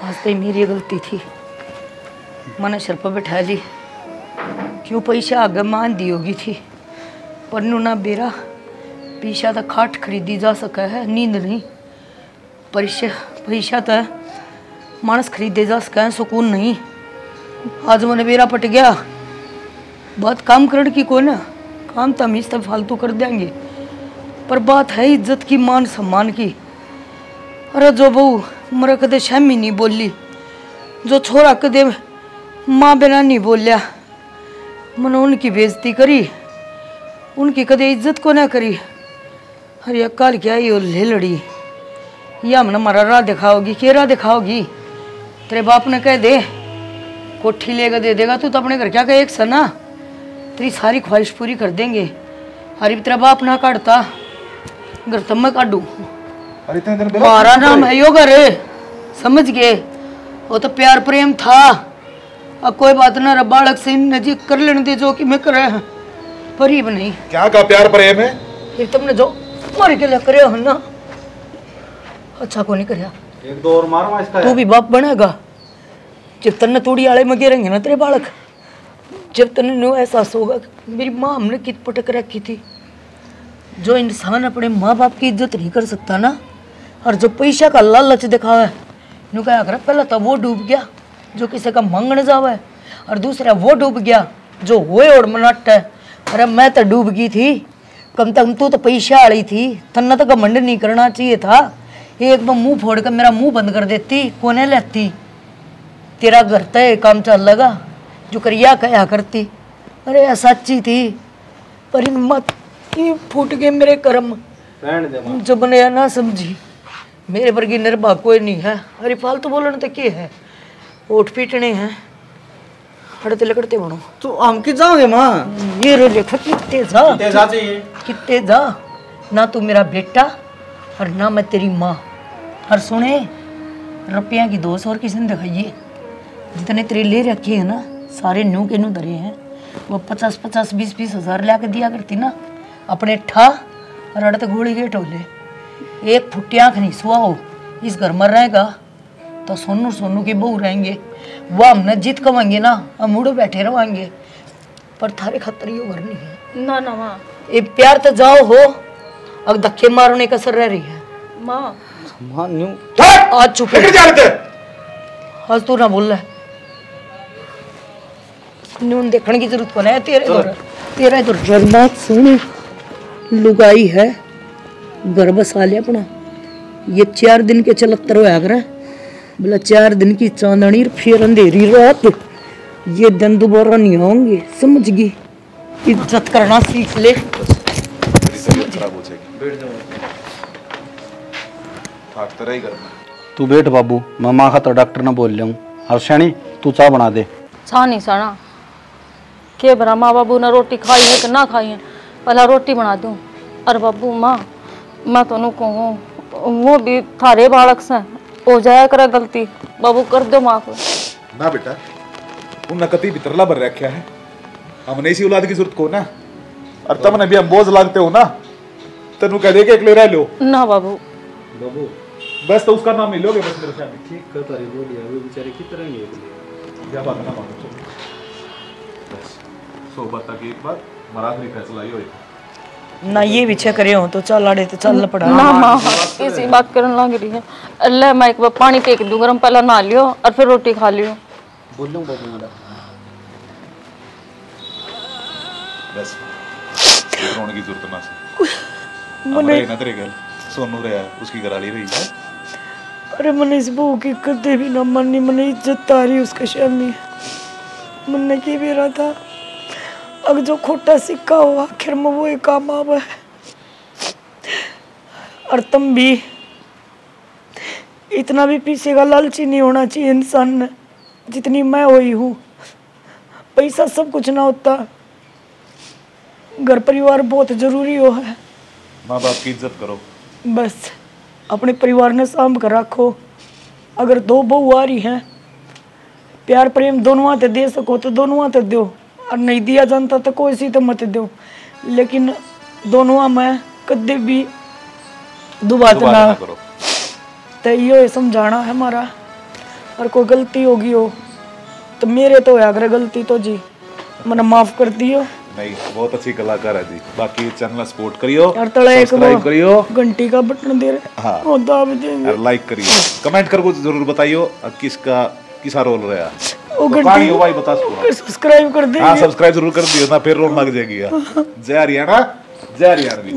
आज तो मेरी गलती थी, मैंने सिर पर बैठा ली। क्यों पैसा आगे मान दी होगी थी, पर नू ना बेरा पैसा तो खाट खरीदी जा सका है, नींद नहीं। पैसा तो मानस खरीदे जा सका है, सुकून नहीं। आज मैंने बेरा पट गया। बात काम करने की को ना, काम तो हम इस तरह फालतू कर देंगे, पर बात है इज्जत की, मान सम्मान की। अरे जो बहू मरा कदे शामी नहीं बोली, जो छोरा कदे माँ बिना नहीं बोलिया, मैंने उनकी बेइज्जती करी, उनकी कदे इज्जत को ना करी। अरे कल क्या ये ले लड़ी, या हमने हमारा राह दिखाओगी, के राह दिखाओगी? तेरे बाप ने कह दे कोठी लेकर दे देगा तू तो अपने घर क्या कहे एक सना, तेरी सारी ख्वाहिश पूरी कर देंगे। अरे तेरा बाप ना काटता घर तब मैं काटू। अरे इतने दिन हमारा नाम है यो घर, समझ गए? वो तो प्यार प्रेम था। अब कोई बात ना, बालक से नजीक कर लेने दे जो कि मैं करे, परीब नहीं। क्या का प्यार प्रेम है? फिर तुमने जो मार के लिए करे हो ना, अच्छा को नहीं करया। एक दो और मारो इसका। तू भी बाप बनेगा जब तन्ने तोड़ी आले में गिरेंगे ना तेरे बालक, जब तन्ने न्यू एहसास होगा मेरी माँ हमने कित पटक रखी थी। जो इंसान अपने माँ बाप की इज्जत नहीं कर सकता ना, और जो पैसा का लालच दिखावे, न्यू क्या कर, पहला तो वो डूब गया जो किसी का मांगने जावे, और दूसरा वो डूब गया जो होए और मनाट है। अरे मैं तो डूब गई थी, कम तक तू तो पैसा वाली थी, तन्ना तो घमंड नहीं करना चाहिए था। एक बार मुंह फोड़ कर मेरा मुंह बंद कर देती, कोने लेती, तेरा घर तय काम चल लगा जो करिया कहा करती। अरे सच्ची थी, पर इन मत ये फूट गए मेरे कर्म, जब ने ना समझी। मेरे वर्गी निर्भा कोई नहीं है। अरे फालतू बोलने तो क्या है, ओठ पीटने हैं, हड़ते लकड़ते बनो। तो हम कि जाओगे माँ? ये रो देखो कितने जा चाहिए, कितने जा ना तू मेरा बेटा और ना मैं तेरी माँ। और सुने, रुपया की 200 और किसी ने दिखाइए, जितने तेरे ले रखे हैं ना सारे न्यू के न्यू धरे हैं। वो 50-50, 20-20 हज़ार ला के दिया करती ना अपने ठा, और अड़ते गोली के टोले। एक फुट्टी आँख नहीं सुआ हो इस घर में रहेगा तो सोनू सोनू के बहू रहेंगे, वो हमने जीत कमाएंगे ना, हम मुड़े बैठे रहेंगे। पर थारे खतर यो घर नहीं है ना ना माँ। ये प्यार तो जाओ हो, अब धक्के मारने का सर रह रही है माँ। माँ न्यू आज चुप आज तू ना बोल रहा है, न्यून देखने की जरूरत कौन है? तेरा इधर जरनात सोनी लुगाई है, घर बसा ले अपना। ये 4 दिन के चलत्तर होया कर, बोला 4 दिन की चांदनी फिर अंधेरी रात, ये दिन दोबारा नहीं आएंगे, समझ गई? इज्जत करना सीख ले। तू बैठ बाबू, मैं माँ खातर डॉक्टर ने बोल लिया हूँ। हर्षणी तू चाय बना दे। चाह नहीं साना के भरा माँ बाबू ने रोटी खाई है कि ना खाई है, पहला रोटी बना दूँ। अरे बाबू माँ मैं तो कहूँ वो भी थारे बालक से हो जाया करे गलती, बाबू कर दो माफ। ना बेटा उन्हें कति भीतरला भर रखा है। हमने इसी औलाद की जरूरत को ना, और तुमने भी हम बोझ लागते हो ना, तेनू कह दे के अकेले रह लो ना बाबू। बाबू बस तो उसका नाम मिलोगे बस मेरे सामने। ठीक कर तारी बोलिया, वो बेचारे की तरह नहीं है। क्या बात है ना मानो, चलो बस सो बता कि एक बार हमारा आखिरी फैसला ही होएगा ना ये पीछे करे हो तो चल आड़े तो चल पड़ा ना माँ इसी बात करने लग रही है। अल्लाह मैं एक बार पानी टेक दूँ गरम, पहला नहा लियो और फिर रोटी खा लियो। बोलूं बाबू मेरा बस रोने की जरूरत ना से मने ना तेरे गल सोनू रे उसकी घरवाली रही है। अरे मैंने इस बहू की कदे भी ना मानी, मैंने इज्जत तारी उसके शामी मैंने की भी रहा था। अब जो खोटा सिक्का हो आखिर में वो ही काम आवा है। और तुम भी इतना भी पीछे का लालची नहीं होना चाहिए इंसान ने, जितनी मैं हुई हूँ। पैसा सब कुछ ना होता, घर परिवार बहुत जरूरी हो है। माँ बाप की इज्जत करो, बस अपने परिवार ने सामभ कर रखो। अगर दो बहू आ रही हैं, प्यार प्रेम दोनों हाथ दे सको तो दोनों हाथ दो, और नहीं दिया जानता तो कोई सी तो मत दो। लेकिन दोनों में कदे भी दुबात ना करो। तो ये समझाना है हमारा। और कोई गलती होगी हो तो मेरे तो है, अगर गलती तो जी मैंने माफ कर दियो। नहीं बहुत अच्छी कलाकार है जी। बाकी चैनल सपोर्ट करियो और तले एक सब्सक्राइब करियो, घंटी का बटन दे रहे हाँ वो दाब देंगे और लाइक करियो, कमेंट करके जरूर बताइयो किसका रोल रहा। वो तो कहानी हो भाई बता सको। सब्सक्राइब कर देंगे। हाँ सब्सक्राइब जरूर कर दियो ना, फिर रोल लग जाएगी। जय हरियाणा, जय हरियाणवी।